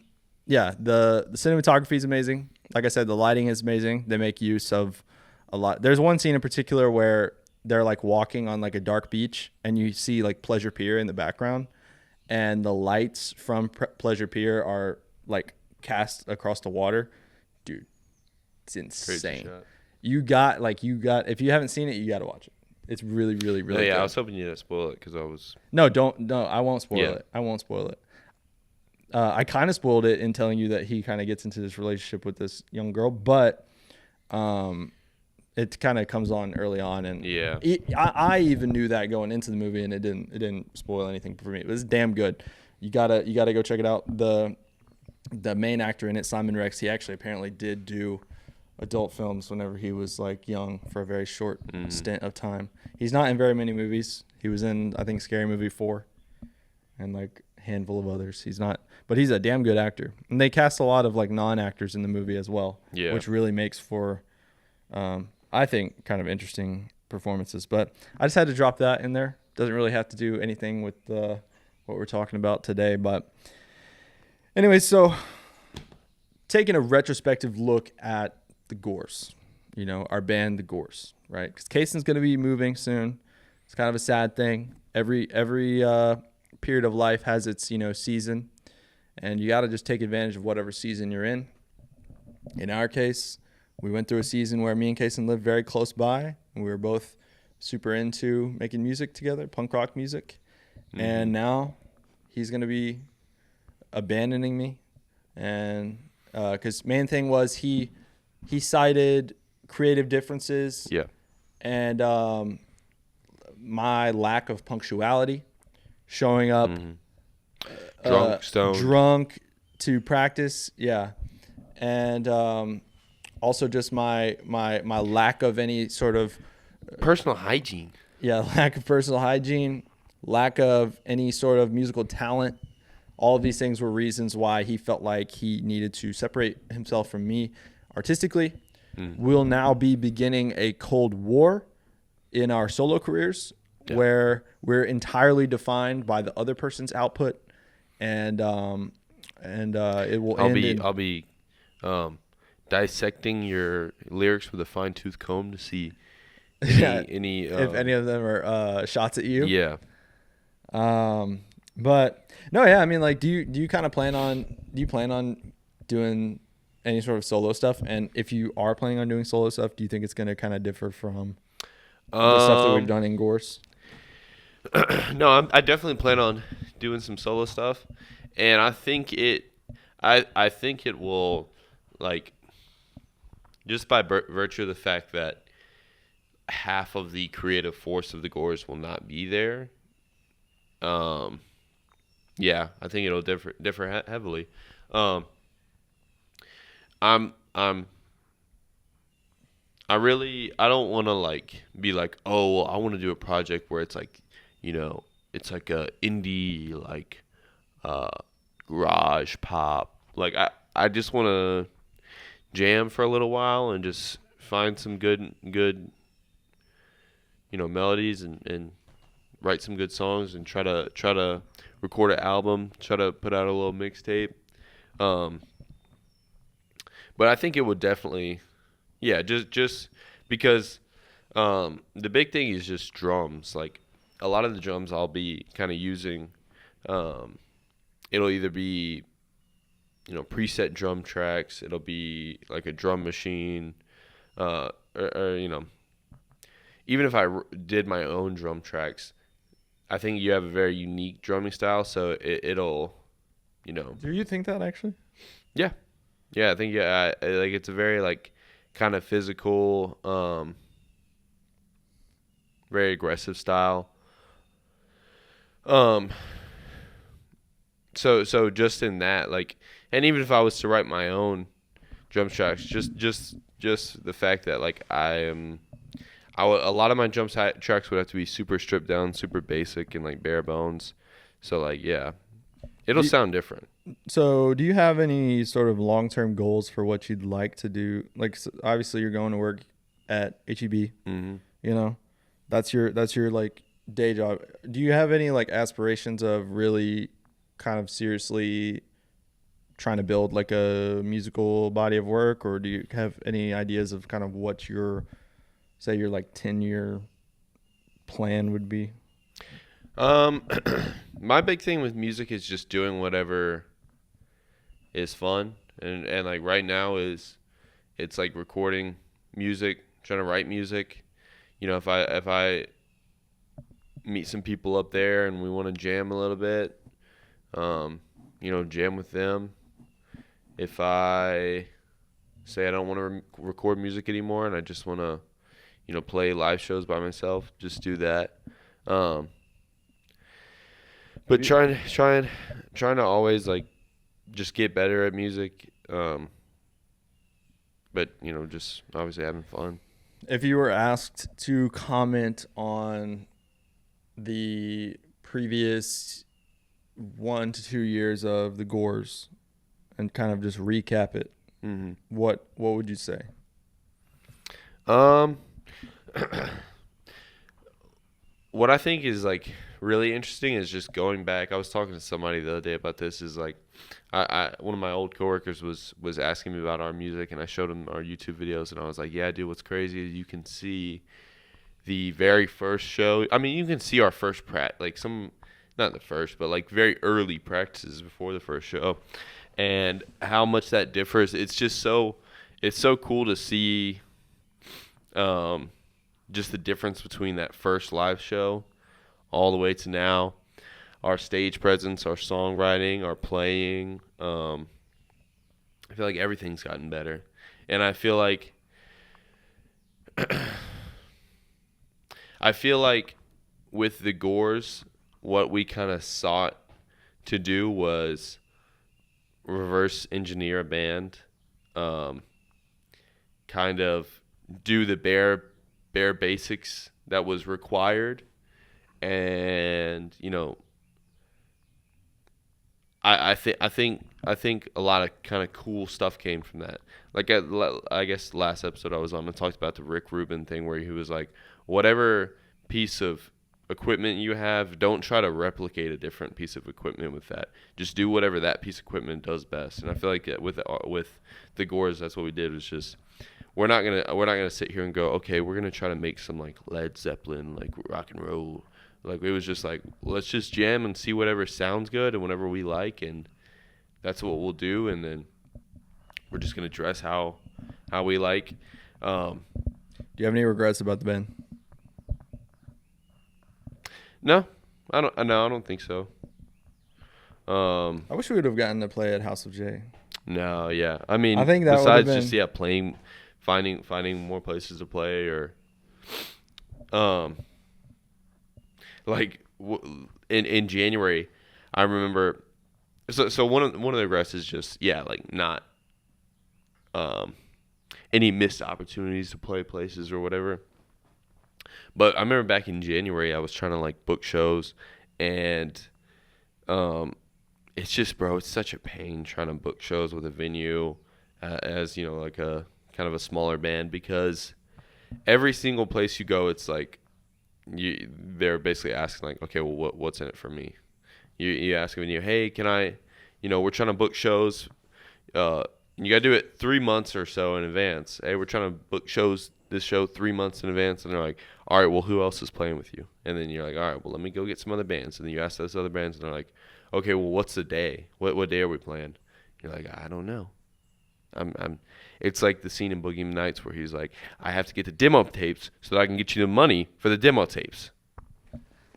cinematography is amazing. Like I said, the lighting is amazing. They make use of a lot. There's one scene in particular where they're like walking on like a dark beach, and you see like Pleasure Pier in the background, and the lights from Pleasure Pier are like cast across the water. Dude, it's insane. You got if you haven't seen it, you got to watch it. It's really, really, really good. I was hoping you didn't spoil it because I was. No, I won't spoil it. I won't spoil it. I kind of spoiled it in telling you that he kind of gets into this relationship with this young girl, but it kind of comes on early on, and I even knew that going into the movie, and it didn't spoil anything for me. It was damn good. You gotta go check it out. The main actor in it, Simon Rex, he actually apparently did do adult films whenever he was like young for a very short stint of time. He's not in very many movies. He was in, I think, Scary Movie 4 and like a handful of others. He's not, but he's a damn good actor. And they cast a lot of like non-actors in the movie as well, which really makes for, I think, kind of interesting performances. But I just had to drop that in there. Doesn't really have to do anything with what we're talking about today. But anyway, so taking a retrospective look at the Gores, our band, the Gores, right? Because Kaysen's going to be moving soon. It's kind of a sad thing. Every period of life has its, season, and you got to just take advantage of whatever season you're in. In our case, we went through a season where me and Kaysen lived very close by, and we were both super into making music together, punk rock music. And now he's going to be abandoning me, and because main thing was he cited creative differences and my lack of punctuality, showing up drunk to practice, and also just my lack of any sort of personal hygiene. Lack of personal hygiene, lack of any sort of musical talent. All of these things were reasons why he felt like he needed to separate himself from me artistically. We'll now be beginning a cold war in our solo careers, where we're entirely defined by the other person's output, and it will I'll be dissecting your lyrics with a fine-tooth comb to see any if any of them are shots at you. But no, I mean, like, do you kind of plan on doing any sort of solo stuff? And if you are planning on doing solo stuff, do you think it's going to kind of differ from the stuff that we've done in Gores? No, I definitely plan on doing some solo stuff, and I think it will, like, just by virtue of the fact that half of the creative force of the Gores will not be there. Yeah, I think it'll differ heavily. Um, I'm I don't want to like be like, oh, well, I want to do a project where it's like, it's like a indie like uh garage pop. Like I just want to jam for a little while and just find some good melodies and write some good songs and try to record an album, try to put out a little mixtape. Um, but I think it would definitely, yeah, just because the big thing is just drums. Like a lot of the drums I'll be kind of using, um, it'll either be preset drum tracks, it'll be like a drum machine, or even if I did my own drum tracks, I think you have a very unique drumming style, so it'll, Do you think that actually? yeah, yeah. I think like it's a very like kind of physical, very aggressive style. Um, so just in that, like, and even if I was to write my own drum tracks, just the fact that like a lot of my tracks would have to be super stripped down, super basic, and like bare bones. So like, yeah, it'll sound different. So, do you have any sort of long-term goals for what you'd like to do? Like, obviously, you're going to work at HEB. Mm-hmm. You know, that's your like day job. Do you have any like aspirations of really kind of seriously trying to build like a musical body of work, or do you have any ideas of kind of what your like 10-year plan would be? My big thing with music is just doing whatever is fun, and like right now it's like recording music, trying to write music. If I meet some people up there and we want to jam a little bit, jam with them. If I say I don't want to record music anymore and I just want to play live shows by myself, just do that. But trying to always like just get better at music. But just obviously having fun. If you were asked to comment on the previous 1 to 2 years of the Gores and kind of just recap it, Mm-hmm. what would you say? What I think is like really interesting is just going back. I was talking to somebody the other day about this. Is like, one of my old coworkers was asking me about our music, and I showed him our YouTube videos, and I was like, yeah, dude, what's crazy is you can see the very first show. I mean, you can see our first like not the first, but like very early practices before the first show, and how much that differs. It's so cool to see. Just the difference between that first live show all the way to now, our stage presence, our songwriting, our playing. I feel like everything's gotten better, and I feel like with the Gores, what we kind of sought to do was reverse engineer a band, kind of do the bare basics that was required, and I think a lot of kind of cool stuff came from that. Like I guess last episode I was on, I talked about the Rick Rubin thing where he was like, whatever piece of equipment you have, don't try to replicate a different piece of equipment with that. Just do whatever that piece of equipment does best. And I feel like with the Gores, that's what we did. Was just we're not gonna sit here and go, okay, we're gonna try to make some like Led Zeppelin like rock and roll. Like it was just like, let's just jam and see whatever sounds good and whatever we like, and that's what we'll do. And then we're just gonna dress how we like. Do you have any regrets about the band? No, I don't think so. I wish we would have gotten to play at House of J. No, yeah. I mean, I think that besides been... just playing, finding more places to play, or like in January, I remember. So one of the regrets is just like not any missed opportunities to play places or whatever. But I remember back in January, I was trying to like book shows, and it's just, bro, it's such a pain trying to book shows with a venue as like a kind of a smaller band, because every single place you go, it's like they're basically asking like, okay, well, what's in it for me? You ask a venue, hey, can I, we're trying to book shows. You got to do it 3 months or so in advance. Hey, we're trying to book this show 3 months in advance. And they're like, all right, well, who else is playing with you? And then you're like, all right, well, let me go get some other bands. And then you ask those other bands, and they're like, okay, well, what's the day? What day are we playing? You're like, I don't know. It's like the scene in Boogie Nights where he's like, I have to get the demo tapes so that I can get you the money for the demo tapes.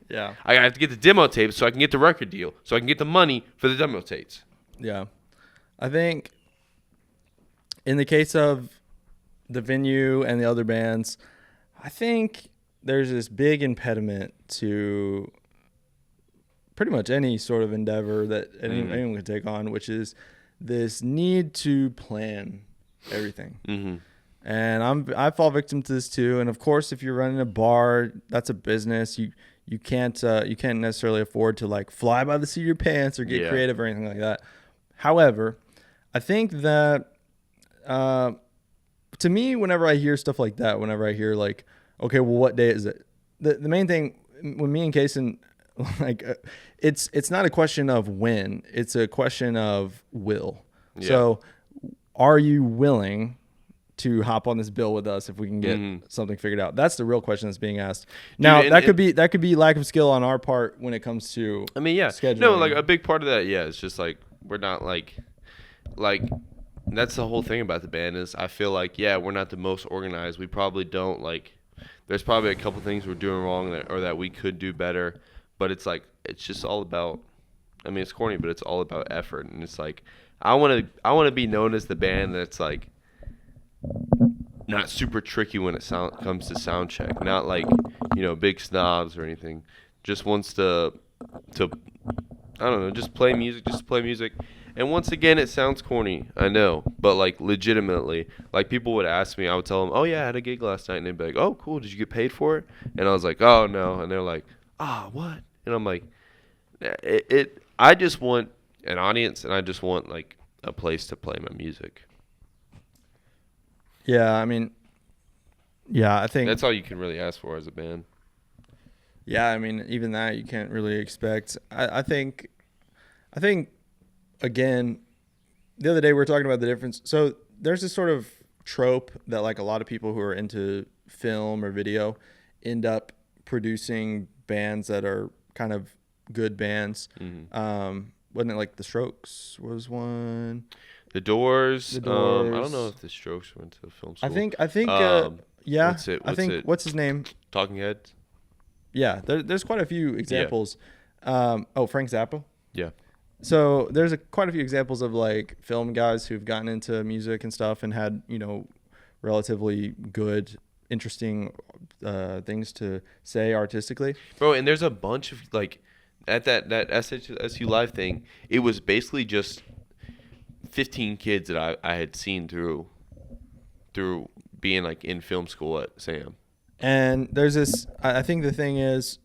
Yeah. I have to get the demo tapes so I can get the record deal, so I can get the money for the demo tapes. Yeah. I think in the case of the venue and the other bands, I think there's this big impediment to pretty much any sort of endeavor that anyone can take on, which is this need to plan everything. Mm-hmm. And I fall victim to this too. And of course, if you're running a bar, that's a business. You can't necessarily afford to like fly by the seat of your pants or get creative or anything like that. However, I think that to me, whenever I hear stuff like that, whenever I hear like, okay, well, what day is it? The main thing when me and Kaysen, like, it's not a question of when, it's a question of will. Yeah. So, are you willing to hop on this bill with us if we can get something figured out? That's the real question that's being asked. Now, dude, that could be lack of skill on our part when it comes to scheduling. No, like a big part of that, it's just like we're not like that's the whole thing about the band is I feel like we're not the most organized. We probably don't there's probably a couple things we're doing wrong or that we could do better, but it's like it's just all about, I mean, it's corny, but it's all about effort. And it's like I want to be known as the band that's like not super tricky when it comes to sound check, not like big snobs or anything, just wants to I don't know, just play music. And once again, it sounds corny, I know, but like legitimately, like people would ask me, I would tell them, oh yeah, I had a gig last night, and they'd be like, oh cool, did you get paid for it? And I was like, oh no. And they're like, what? And I'm like, I just want an audience, and I just want like a place to play my music. Yeah, I mean, I think that's all you can really ask for as a band. Yeah, I mean, even that you can't really expect. I think, again, the other day we were talking about the difference. So there's this sort of trope that like a lot of people who are into film or video end up producing bands that are kind of good bands. Mm-hmm. Wasn't it like The Strokes was one? The Doors. I don't know if The Strokes went to film school. I think. Yeah. What's his name? Talking Heads. Yeah, there's quite a few examples. Yeah. Frank Zappa. Yeah. So there's quite a few examples of like film guys who've gotten into music and stuff and had relatively good, interesting things to say artistically. Bro, and there's a bunch of like at that SHSU Live thing, it was basically just 15 kids that I had seen through being like in film school at Sam. And there's this. I think the thing is,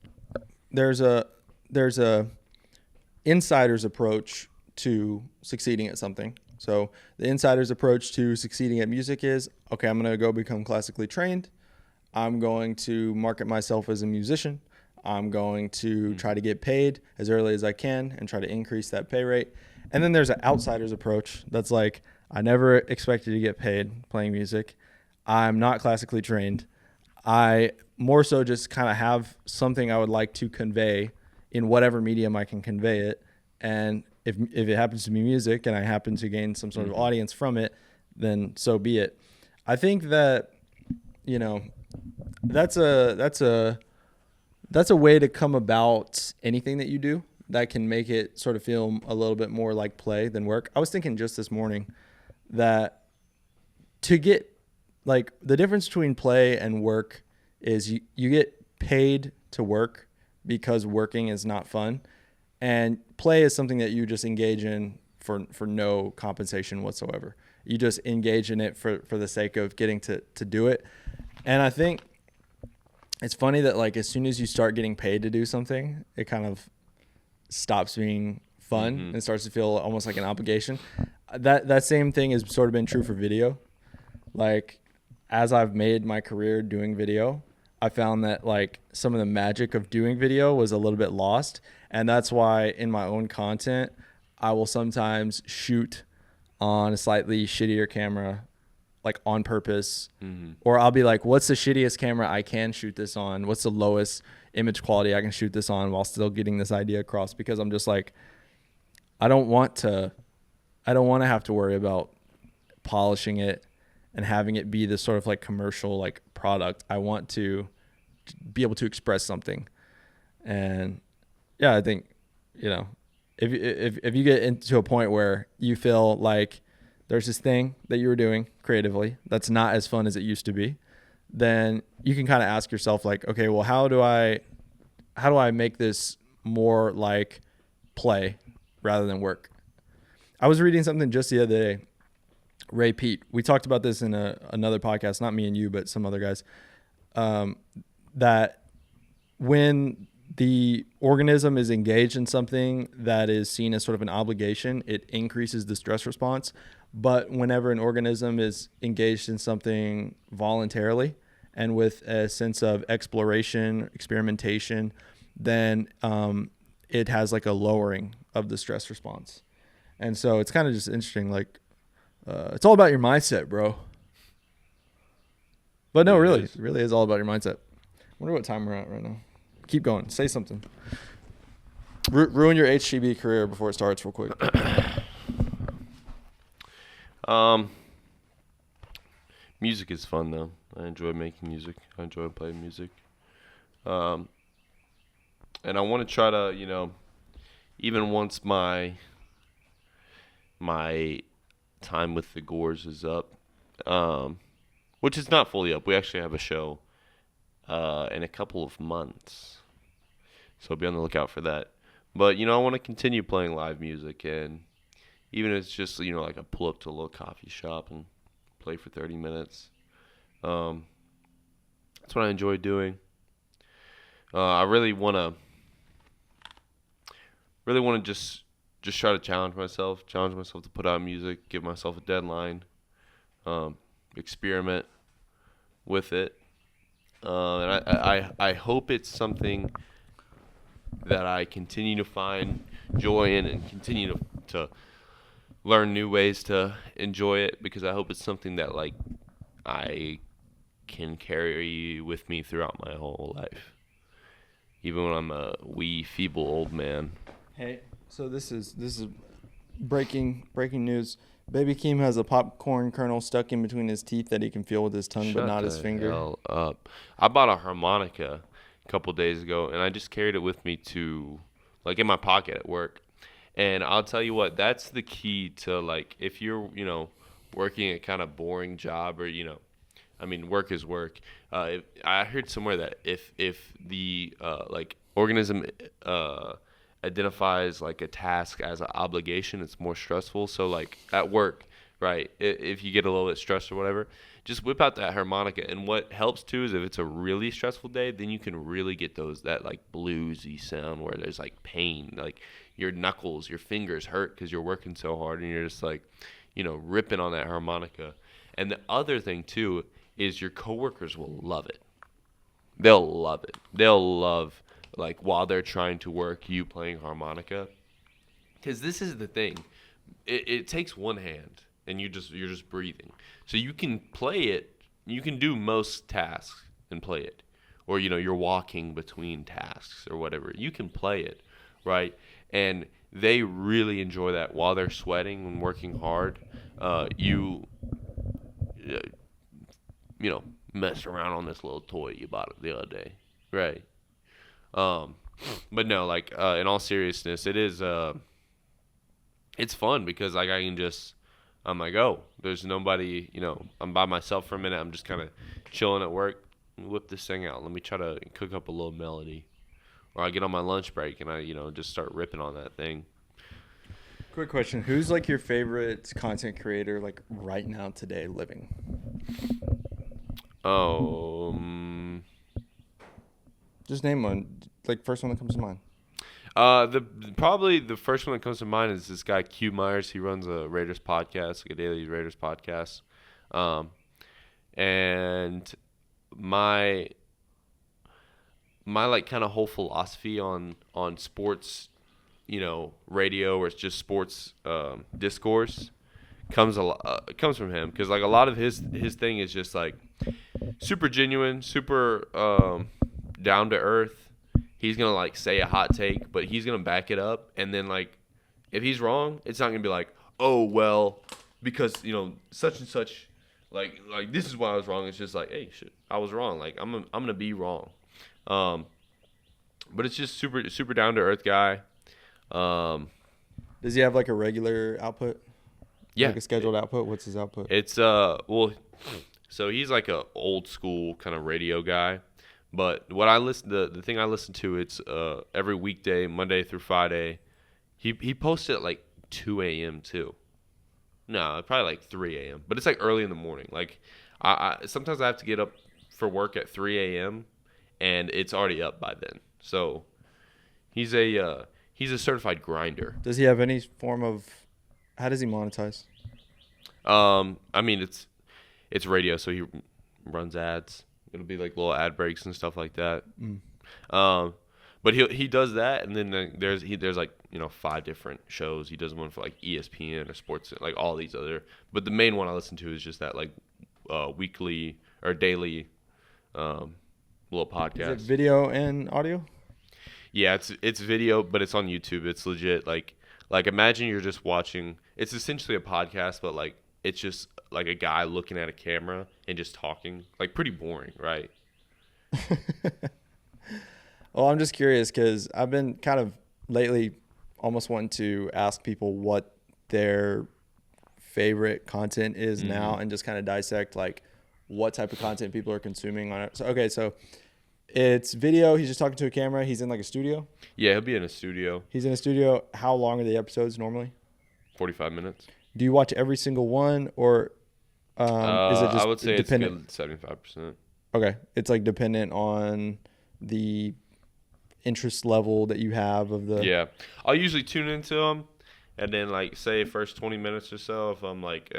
there's a insider's approach to succeeding at something. So the insider's approach to succeeding at music is, okay, I'm going to go become classically trained. I'm going to market myself as a musician. I'm going to try to get paid as early as I can and try to increase that pay rate. And then there's an outsider's approach that's like, I never expected to get paid playing music. I'm not classically trained. I more so just kind of have something I would like to convey in whatever medium I can convey it. And if it happens to be music and I happen to gain some sort of audience from it, then so be it. I think that, that's a way to come about anything that you do that can make it sort of feel a little bit more like play than work. I was thinking just this morning that to get like the difference between play and work is you get paid to work because working is not fun, and play is something that you just engage in for no compensation whatsoever. You just engage in it for the sake of getting to do it. And I think it's funny that like as soon as you start getting paid to do something, it kind of stops being fun and starts to feel almost like an obligation. That same thing has sort of been true for video. Like as I've made my career doing video, I found that like some of the magic of doing video was a little bit lost. And that's why in my own content, I will sometimes shoot on a slightly shittier camera, like on purpose. Or I'll be like, what's the shittiest camera I can shoot this on? What's the lowest image quality I can shoot this on while still getting this idea across? Because I'm just like, I don't want to have to worry about polishing it and having it be this sort of like commercial like product. I want to be able to express something. And yeah, I think, if you get into a point where you feel like there's this thing that you were doing creatively that's not as fun as it used to be, then you can kind of ask yourself like, okay, well, how do I make this more like play rather than work? I was reading something just the other day. Ray Pete, we talked about this in another podcast, not me and you, but some other guys, that when the organism is engaged in something that is seen as sort of an obligation, it increases the stress response. But whenever an organism is engaged in something voluntarily and with a sense of exploration, experimentation, then it has like a lowering of the stress response. And so it's kind of just interesting, like, it's all about your mindset, bro. But no, really, it really is all about your mindset. I wonder what time we're at right now. Keep going. Say something. Ruin your HGB career before it starts real quick. Music is fun, though. I enjoy making music. I enjoy playing music. And I want to try to, even once my time with the Gores is up, which is not fully up. We actually have a show in a couple of months, so be on the lookout for that. But I want to continue playing live music, and even if it's just like I pull up to a little coffee shop and play for 30 minutes. That's what I enjoy doing. I really want to just try to challenge myself to put out music, give myself a deadline, experiment with it. And I hope it's something that I continue to find joy in and continue to learn new ways to enjoy it, because I hope it's something that like I can carry with me throughout my whole life, even when I'm a wee feeble old man. Hey, so this is breaking news. Baby Keem has a popcorn kernel stuck in between his teeth that he can feel with his tongue, but not his finger. Hell up. I bought a harmonica a couple days ago, and I just carried it with me to, like, in my pocket at work. And I'll tell you what, that's the key to, like, if you're, working a kind of boring job, or, work is work. I heard somewhere that if the organism identifies like a task as an obligation, it's more stressful. So like at work, right, if you get a little bit stressed or whatever, just whip out that harmonica. And what helps too is if it's a really stressful day, then you can really get that like bluesy sound where there's like pain, like your knuckles, your fingers hurt because you're working so hard, and you're just like, ripping on that harmonica. And the other thing too is your coworkers will love it. They'll love it. They'll love, like, while they're trying to work, you playing harmonica. Because this is the thing. It takes one hand, and you're just breathing. So you can play it. You can do most tasks and play it. Or, you're walking between tasks or whatever. You can play it, right? And they really enjoy that while they're sweating and working hard. Mess around on this little toy you bought the other day, right? But no, like, in all seriousness, it is, it's fun because like I'm like, oh, there's nobody, I'm by myself for a minute. I'm just kind of chilling at work. Whip this thing out. Let me try to cook up a little melody or I get on my lunch break and I just start ripping on that thing. Quick question: who's like your favorite content creator like right now today living? Oh, Just name one. Like first one that comes to mind. Probably the first one that comes to mind is this guy Q Myers. He runs a Raiders podcast, like a daily Raiders podcast. And my like kind of whole philosophy on sports, radio, where it's just sports discourse comes from him, because like a lot of his thing is just like super genuine, super down to earth. He's gonna like say a hot take, but he's gonna back it up, and then like if he's wrong, it's not gonna be like, oh well, because such and such, like this is why I was wrong. It's just like, hey, shit, I was wrong. Like I'm gonna be wrong. But it's just super down to earth guy. Does he have like a regular output? Yeah, like a scheduled output. What's his output? It's so he's like a old school kind of radio guy. But what the thing I listen to, it's every weekday, Monday through Friday. He posts it at like 2 a.m. too. No, probably like 3 a.m. But it's like early in the morning. Like I sometimes I have to get up for work at 3 a.m. and it's already up by then. So he's a certified grinder. Does he have any form of? How does he monetize? I mean it's radio, so he runs ads. It'll be like little ad breaks and stuff like that. But he does that, and then there's like 5 different shows. He does one for like ESPN or sports, like all these other. But the main one I listen to is just that like weekly or daily little podcast. Is it video and audio? Yeah, it's video, but it's on YouTube. It's legit. Like imagine you're just watching. It's essentially a podcast, but like it's just like a guy looking at a camera and just talking. Like pretty boring, right? Well, I'm just curious because I've been kind of lately almost wanting to ask people what their favorite content is now, and just kind of dissect like what type of content people are consuming on it. So it's video. He's just talking to a camera. He's in like a studio. Yeah, he'll be in a studio. He's in a studio. How long are the episodes normally? 45 minutes. Do you watch every single one, or is it just I would say dependent? It's good 75%. Okay, it's like dependent on the interest level that you have of the. Yeah, I'll usually tune into them, and then like say first 20 minutes or so, if I'm like,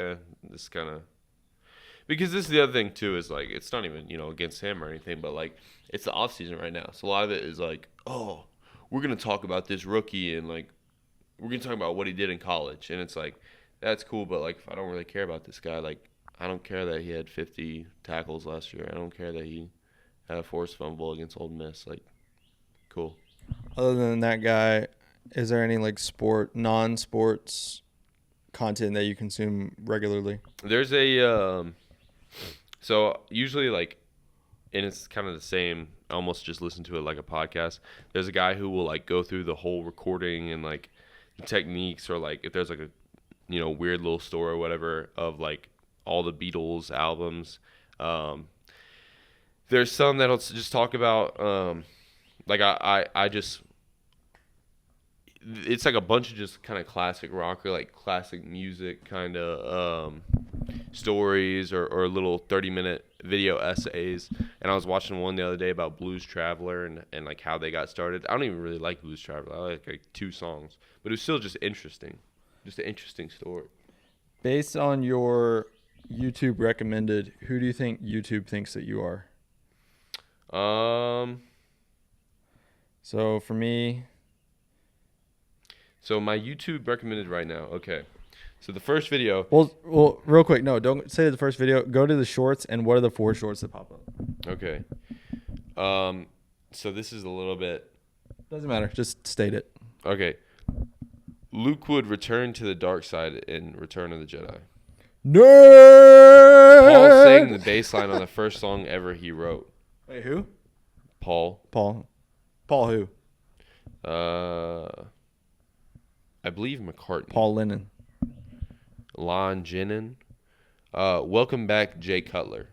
this kind of. Because this is the other thing too, is like it's not even against him or anything, but like it's the off season right now, so a lot of it is like, oh, we're gonna talk about this rookie, and like we're gonna talk about what he did in college, and it's like that's cool, but like if I don't really care about this guy, like I don't care that he had 50 tackles last year, I don't care that he had a forced fumble against Ole Miss, like cool. Other than that guy, is there any like non-sports content that you consume regularly? There's a so usually like, and it's kind of the same, almost just listen to it like a podcast. There's a guy who will like go through the whole recording and like the techniques, or like if there's like a weird little story or whatever of like all the Beatles albums. There's some that'll just talk about like I just, it's like a bunch of just kind of classic rock or like classic music kind of stories or little 30-minute video essays. And I was watching one the other day about Blues Traveler and like how they got started. I don't even really like Blues Traveler. I like 2 songs, but it was still just interesting. Just an interesting story. Based on your YouTube recommended, who do you think YouTube thinks that you are? So for me. So my YouTube recommended right now. Okay. So the first video. Well, real quick. No, don't say the first video. Go to the shorts, and what are the 4 shorts that pop up? Okay. So this is a little bit. Doesn't matter. Just state it. Okay. Luke would return to the dark side in Return of the Jedi. Nerd! Paul sang the bass line on the first song ever he wrote. Wait, who? Paul who? I believe McCartney. Paul Lennon. Lon Jennon. Welcome back, Jay Cutler.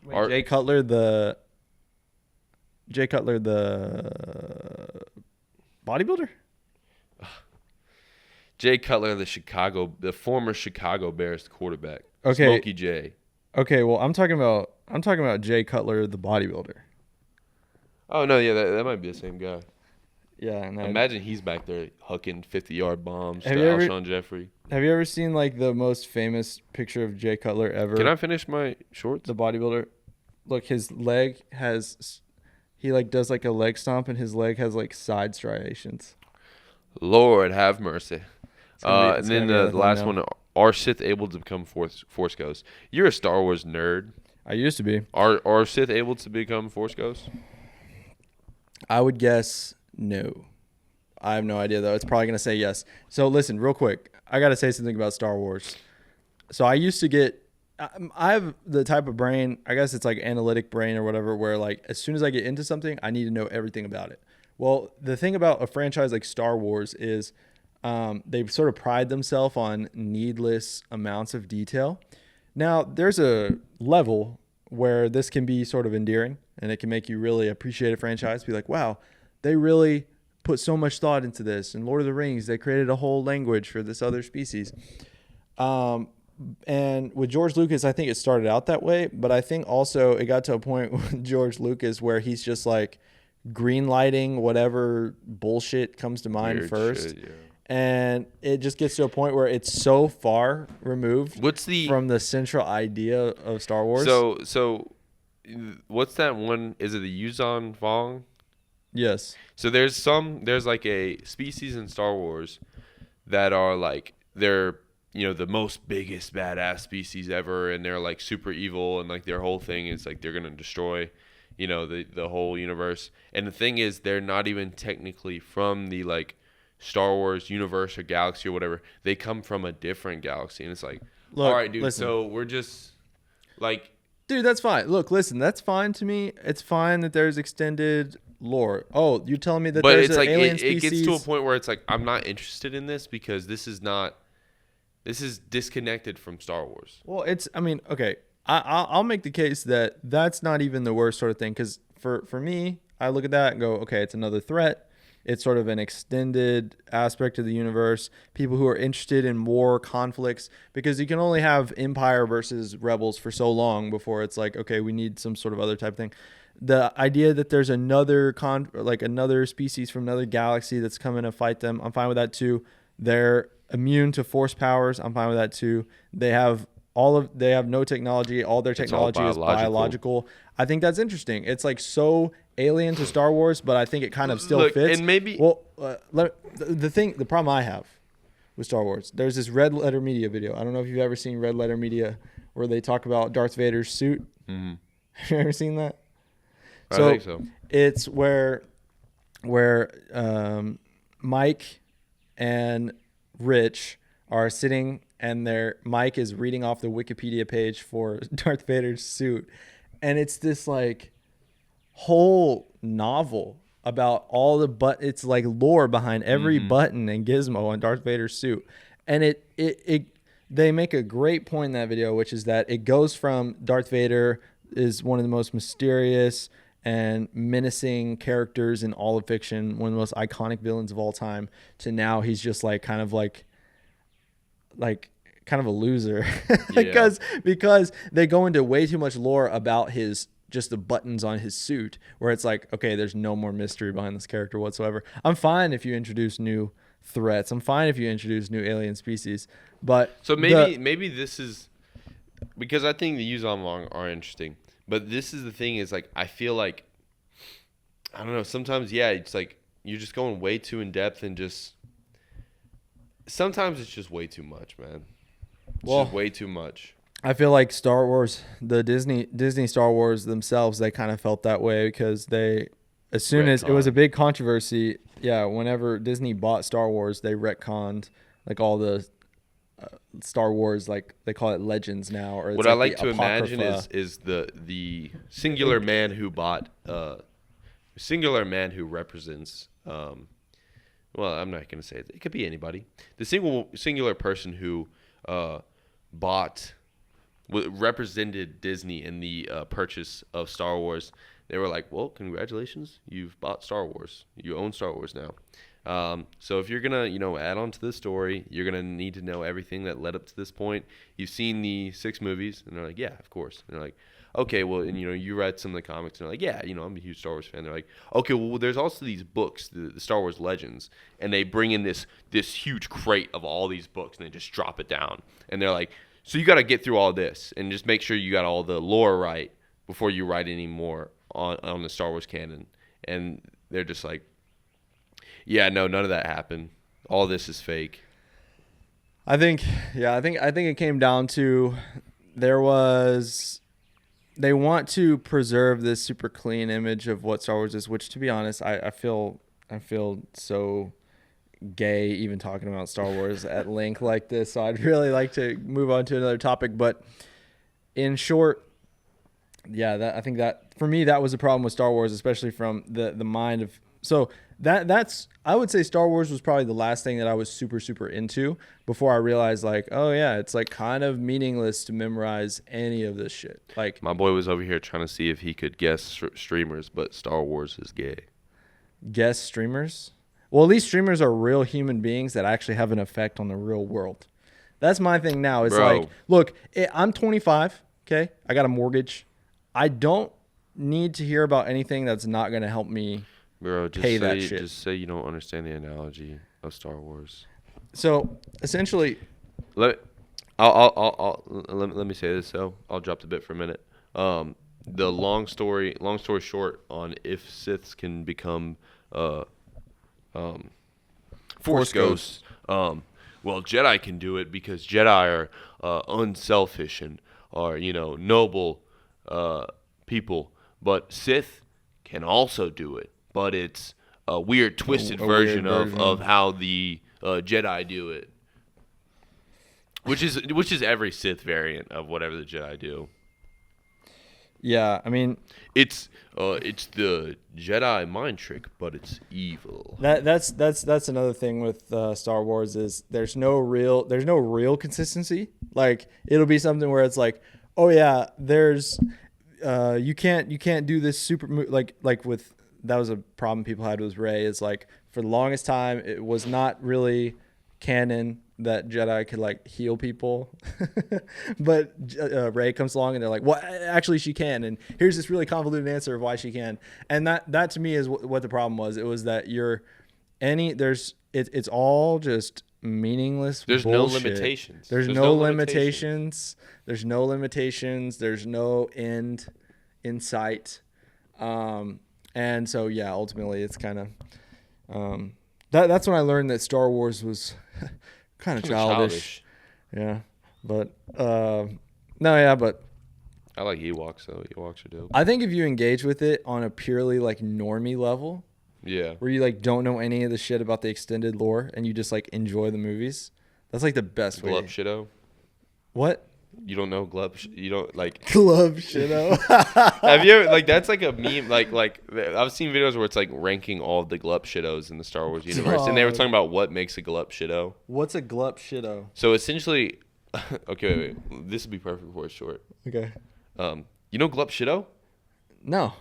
Wait, Jay Cutler, the Jay Cutler, the bodybuilder? Jay Cutler, the former Chicago Bears quarterback. Okay. Smokey J. Okay, well, I'm talking about Jay Cutler, the bodybuilder. Oh no, yeah, that might be the same guy. Yeah, and Imagine he's back there hucking 50-yard bombs to Have you ever- Alshon Jeffrey. Have you ever seen like the most famous picture of Jay Cutler ever? Can I finish my shorts? The bodybuilder. Look, his leg has. He like does like a leg stomp, and his leg has like side striations. Lord have mercy. It's And then gonna be the a last thumbnail. one, are Sith able to become Force Ghosts? You're a Star Wars nerd. I used to be. Are Sith able to become Force Ghosts? I would guess no. I have no idea though. It's probably gonna say yes. So listen, real quick. I gotta say something about Star Wars. So I used to get. I have the type of brain. I guess it's like analytic brain or whatever, where like as soon as I get into something, I need to know everything about it. Well, the thing about a franchise like Star Wars is they sort of pride themselves on needless amounts of detail. Now, there's a level where this can be sort of endearing and it can make you really appreciate a franchise. Be like, wow, they really put so much thought into this. In Lord of the Rings, they created a whole language for this other species. And with George Lucas, I think it started out that way. But I think also it got to a point with George Lucas where he's just like green lighting whatever bullshit comes to mind Weird first. shit, yeah. And it just gets to a point where it's so far removed from the central idea of Star Wars. So what's that one? Is it the Yuzon Vong? Yes. So there's like a species in Star Wars that are like they're the most biggest badass species ever, and they're like super evil, and like their whole thing is like they're gonna destroy the whole universe. And the thing is, they're not even technically from the like Star Wars universe or galaxy or whatever. They come from a different galaxy, and it's like, Look, all right, dude. listen. So we're just like, dude, that's fine. Look, listen, that's fine to me. It's fine that there's extended lore. Oh, you're telling me that but there's it's an like alien it species? gets to a point where it's like I'm not interested in this because this is disconnected from Star Wars. Well, okay. I'll make the case that that's not even the worst sort of thing, because for me, I look at that and go, okay, it's another threat. It's sort of an extended aspect of the universe. People who are interested in war, conflicts, because you can only have Empire versus Rebels for so long before it's like, okay, we need some sort of other type thing. The idea that there's another another species from another galaxy that's coming to fight them, I'm fine with that too. They're immune to force powers. I'm fine with that too. They have no technology. All their technology is biological. I think that's interesting. It's like so alien to Star Wars, but I think it kind of still fits. And maybe the problem I have with Star Wars, there's this Red Letter Media video. I don't know if you've ever seen Red Letter Media, where they talk about Darth Vader's suit. Mm-hmm. Have you ever seen that? I think so. It's where Mike and Rich are sitting, and Mike is reading off the Wikipedia page for Darth Vader's suit, and it's this like whole novel about all it's like lore behind every button and gizmo on Darth Vader's suit. And they make a great point in that video, which is that it goes from Darth Vader is one of the most mysterious and menacing characters in all of fiction, one of the most iconic villains of all time, to now he's just like kind of a loser because they go into way too much lore about just the buttons on his suit, where it's like, okay, there's no more mystery behind this character whatsoever. I'm fine if you introduce new threats. I'm fine if you introduce new alien species. But so maybe this is because I think the Yuzon Vong are interesting. But this is the thing is like I feel like I don't know, sometimes it's like you're just going way too in depth and just sometimes it's just way too much, man. It's just way too much. I feel like Star Wars, the Disney Star Wars themselves, they kind of felt that way because as soon as it was a big controversy, whenever Disney bought Star Wars, they retconned like all the Star Wars, like they call it legends now. Or it's what like I like to Apocrypha. imagine is the singular man who bought singular man who represents well, I'm not going to say it. It could be anybody. The singular person who bought represented Disney in the purchase of Star Wars. They were like, well, congratulations, you've bought Star Wars. You own Star Wars now. So if you're going to, add on to the story, you're going to need to know everything that led up to this point. You've seen the 6 movies. And they're like, yeah, of course. And they're like, okay, well, and, you read some of the comics. And they're like, yeah, I'm a huge Star Wars fan. They're like, okay, well, there's also these books, the Star Wars Legends. And they bring in this huge crate of all these books, and they just drop it down. And they're like, so you got to get through all this and just make sure you got all the lore right before you write any more on the Star Wars canon. And they're just like, yeah, no, none of that happened. All this is fake. I think it came down to they want to preserve this super clean image of what Star Wars is, which, to be honest, I feel so gay even talking about Star Wars at length like this. So I'd really like to move on to another topic. But in short, yeah, I think that for me that was a problem with Star Wars, especially from the mind of that's I would say Star Wars was probably the last thing that I was super, super into before I realized, like, oh yeah, it's like kind of meaningless to memorize any of this shit. Like, my boy was over here trying to see if he could guess streamers, but Star Wars is gay. Guess streamers? Well, at least streamers are real human beings that actually have an effect on the real world. That's my thing now. It's like, look, I'm 25, okay? I got a mortgage. I don't need to hear about anything that's not going to help me pay that shit. Just say you don't understand the analogy of Star Wars. So, essentially... Let me say this, though. I'll drop the bit for a minute. The long story short on if Siths can become Force ghosts. Well, Jedi can do it because Jedi are unselfish and are noble people, but Sith can also do it, but it's a weird twisted version of how the Jedi do it, which is every Sith variant of whatever the Jedi do. Yeah, I mean, it's the Jedi mind trick, but it's evil. That's another thing with Star Wars is there's no real consistency. Like, it'll be something where it's like, oh yeah, there's you can't do this super like with that was a problem people had with Rey, is like for the longest time it was not really canon that Jedi could like heal people, but Rey comes along and they're like, well, actually she can, and here's this really convoluted answer of why she can. And that to me is what the problem was. It was that it's all just meaningless. There's bullshit. No limitations. There's no limitations. There's no limitations. There's no end in sight. And so yeah, ultimately it's kind of that's when I learned that Star Wars was kind of childish. Yeah, but but I like Ewoks though. Ewoks are dope. I think if you engage with it on a purely like normie level, yeah, where you like don't know any of the shit about the extended lore and you just like enjoy the movies, that's like the best way. Glub Shido. What? You don't know Glub? You don't like Glub Shido? Have you ever that's like a meme? Like I've seen videos where it's like ranking all of the Glub Shidos in the Star Wars universe, and they were talking about what makes a Glub Shido. What's a Glub Shido? So essentially, okay, wait. This would be perfect for a short. Okay. You know Glub Shido? No.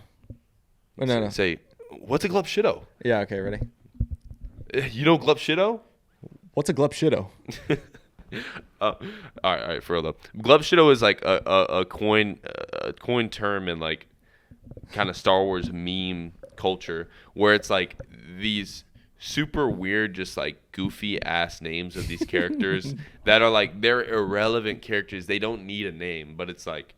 No. Say, what's a Glub Shido? Yeah. Okay. Ready. You know Glub Shido? What's a Glub Shido? All right, for real though. Glub Shido is like a coin term in like kind of Star Wars meme culture, where it's like these super weird, just like goofy ass names of these characters that are like they're irrelevant characters. They don't need a name, but it's like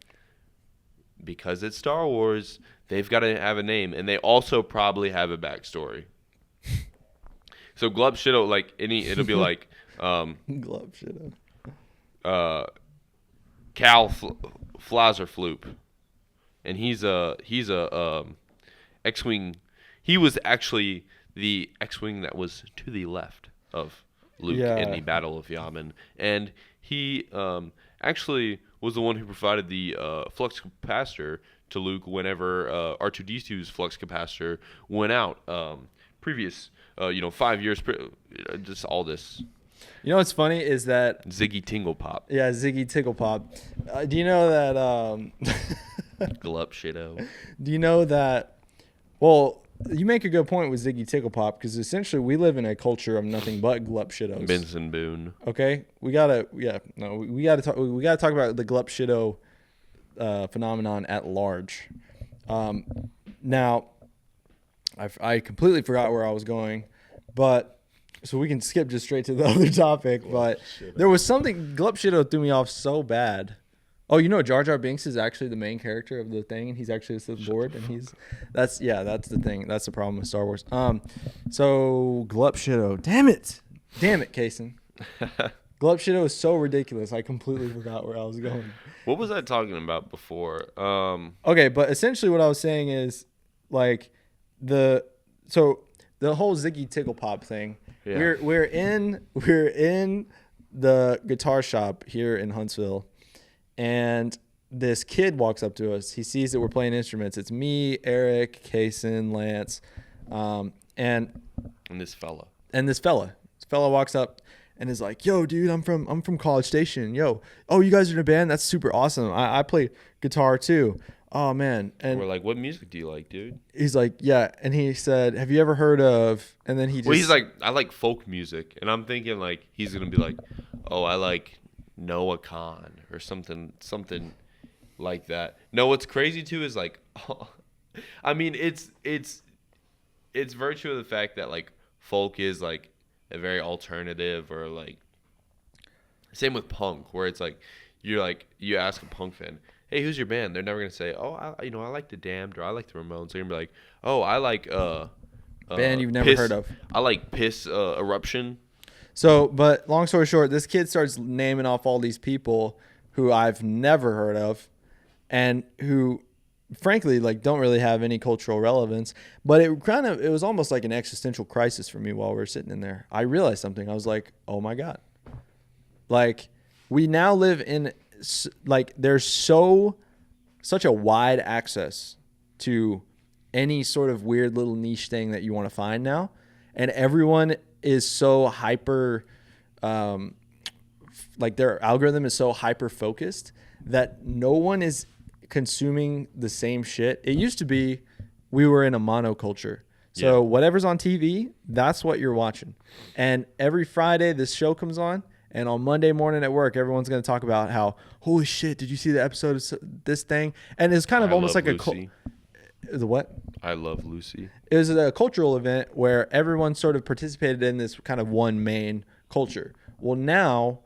because it's Star Wars, they've got to have a name, and they also probably have a backstory. So Glub Shido, like it'll be like. Glub Shido. Cal Flazerfloop, and he's a X-wing. He was actually the X-wing that was to the left of Luke in the Battle of Yavin, and he actually was the one who provided the flux capacitor to Luke whenever R2-D2's flux capacitor went out. Previous, 5 years, just all this. You know what's funny is that Ziggy Tingle Pop. Yeah, Ziggy Tickle Pop. Do you know that? Glup shitto. Do you know that? Well, you make a good point with Ziggy Tickle Pop because essentially we live in a culture of nothing but glup shittos. Benson Boone. Okay, we gotta talk. We gotta talk about the glup shitto phenomenon at large. Now, I completely forgot where I was going, but. So we can skip just straight to the other topic, but there was something Glup Shitto threw me off so bad. Oh, you know, Jar Jar Binks is actually the main character of the thing, and he's actually the board, and that's the thing. That's the problem with Star Wars. So Glup Shitto, damn it, Kaysen. Glup Shitto is so ridiculous. I completely forgot where I was going. What was I talking about before? Okay, but essentially what I was saying is like the whole Ziggy Tickle Pop thing. Yeah. We're in the guitar shop here in Huntsville, and this kid walks up to us. He sees that we're playing instruments. It's me, Eric, Kaysen, Lance, and this fella. This fella walks up and is like, "Yo, dude, I'm from College Station. Yo, oh, you guys are in a band? That's super awesome. I play guitar too. Oh man." And we're like, "What music do you like, dude?" He's like, "Yeah." And he said, "Have you ever heard of?" And then he's like, "I like folk music." And I'm thinking like he's gonna be like, "Oh, I like Noah Kahn or something like that." No, what's crazy too is like, I mean, it's virtue of the fact that like folk is like a very alternative, or like same with punk, where it's like you ask a punk fan, "Hey, who's your band?" They're never gonna say, "Oh, I like the Damned," or "I like the Ramones." They're gonna be like, "Oh, I like band you've never heard of. I like Piss Eruption." So, but long story short, this kid starts naming off all these people who I've never heard of, and who, frankly, like don't really have any cultural relevance. But it was almost like an existential crisis for me while we were sitting in there. I realized something. I was like, "Oh my god!" Like we now live in. Like there's such a wide access to any sort of weird little niche thing that you want to find now, and everyone is so hyper like their algorithm is so hyper focused that no one is consuming the same shit. It used to be we were in a monoculture. So whatever's on TV, that's what you're watching. And every Friday this show comes on. And on Monday morning at work, everyone's going to talk about how, holy shit, did you see the episode of this thing? And it's kind of almost like the what? I Love Lucy. It was a cultural event where everyone sort of participated in this kind of one main culture. Well, now,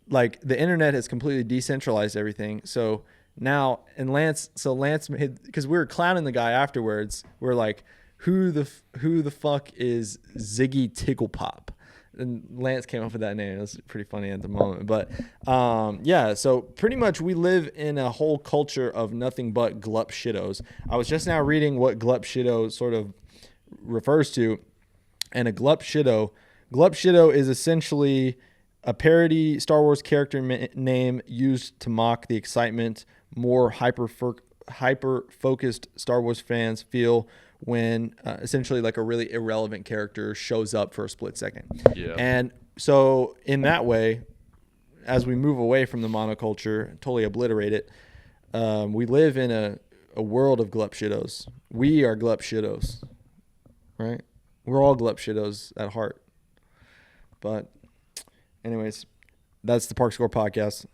like the internet has completely decentralized everything. So now, and Lance, because we were clowning the guy afterwards. We're like, who the fuck is Ziggy Tickle Pop? And Lance came up with that name. It was pretty funny at the moment. But yeah, so pretty much we live in a whole culture of nothing but glup shittos. I was just now reading what glup shitto sort of refers to. And a glup shitto is essentially a parody Star Wars character name used to mock the excitement more hyper-focused Star Wars fans feel when essentially like a really irrelevant character shows up for a split second. Yeah. And so in that way, as we move away from the monoculture, totally obliterate it, we live in a world of glup shittos. We are glup shittos, right? We're all glup shittos at heart. But anyways, that's the Park Score podcast.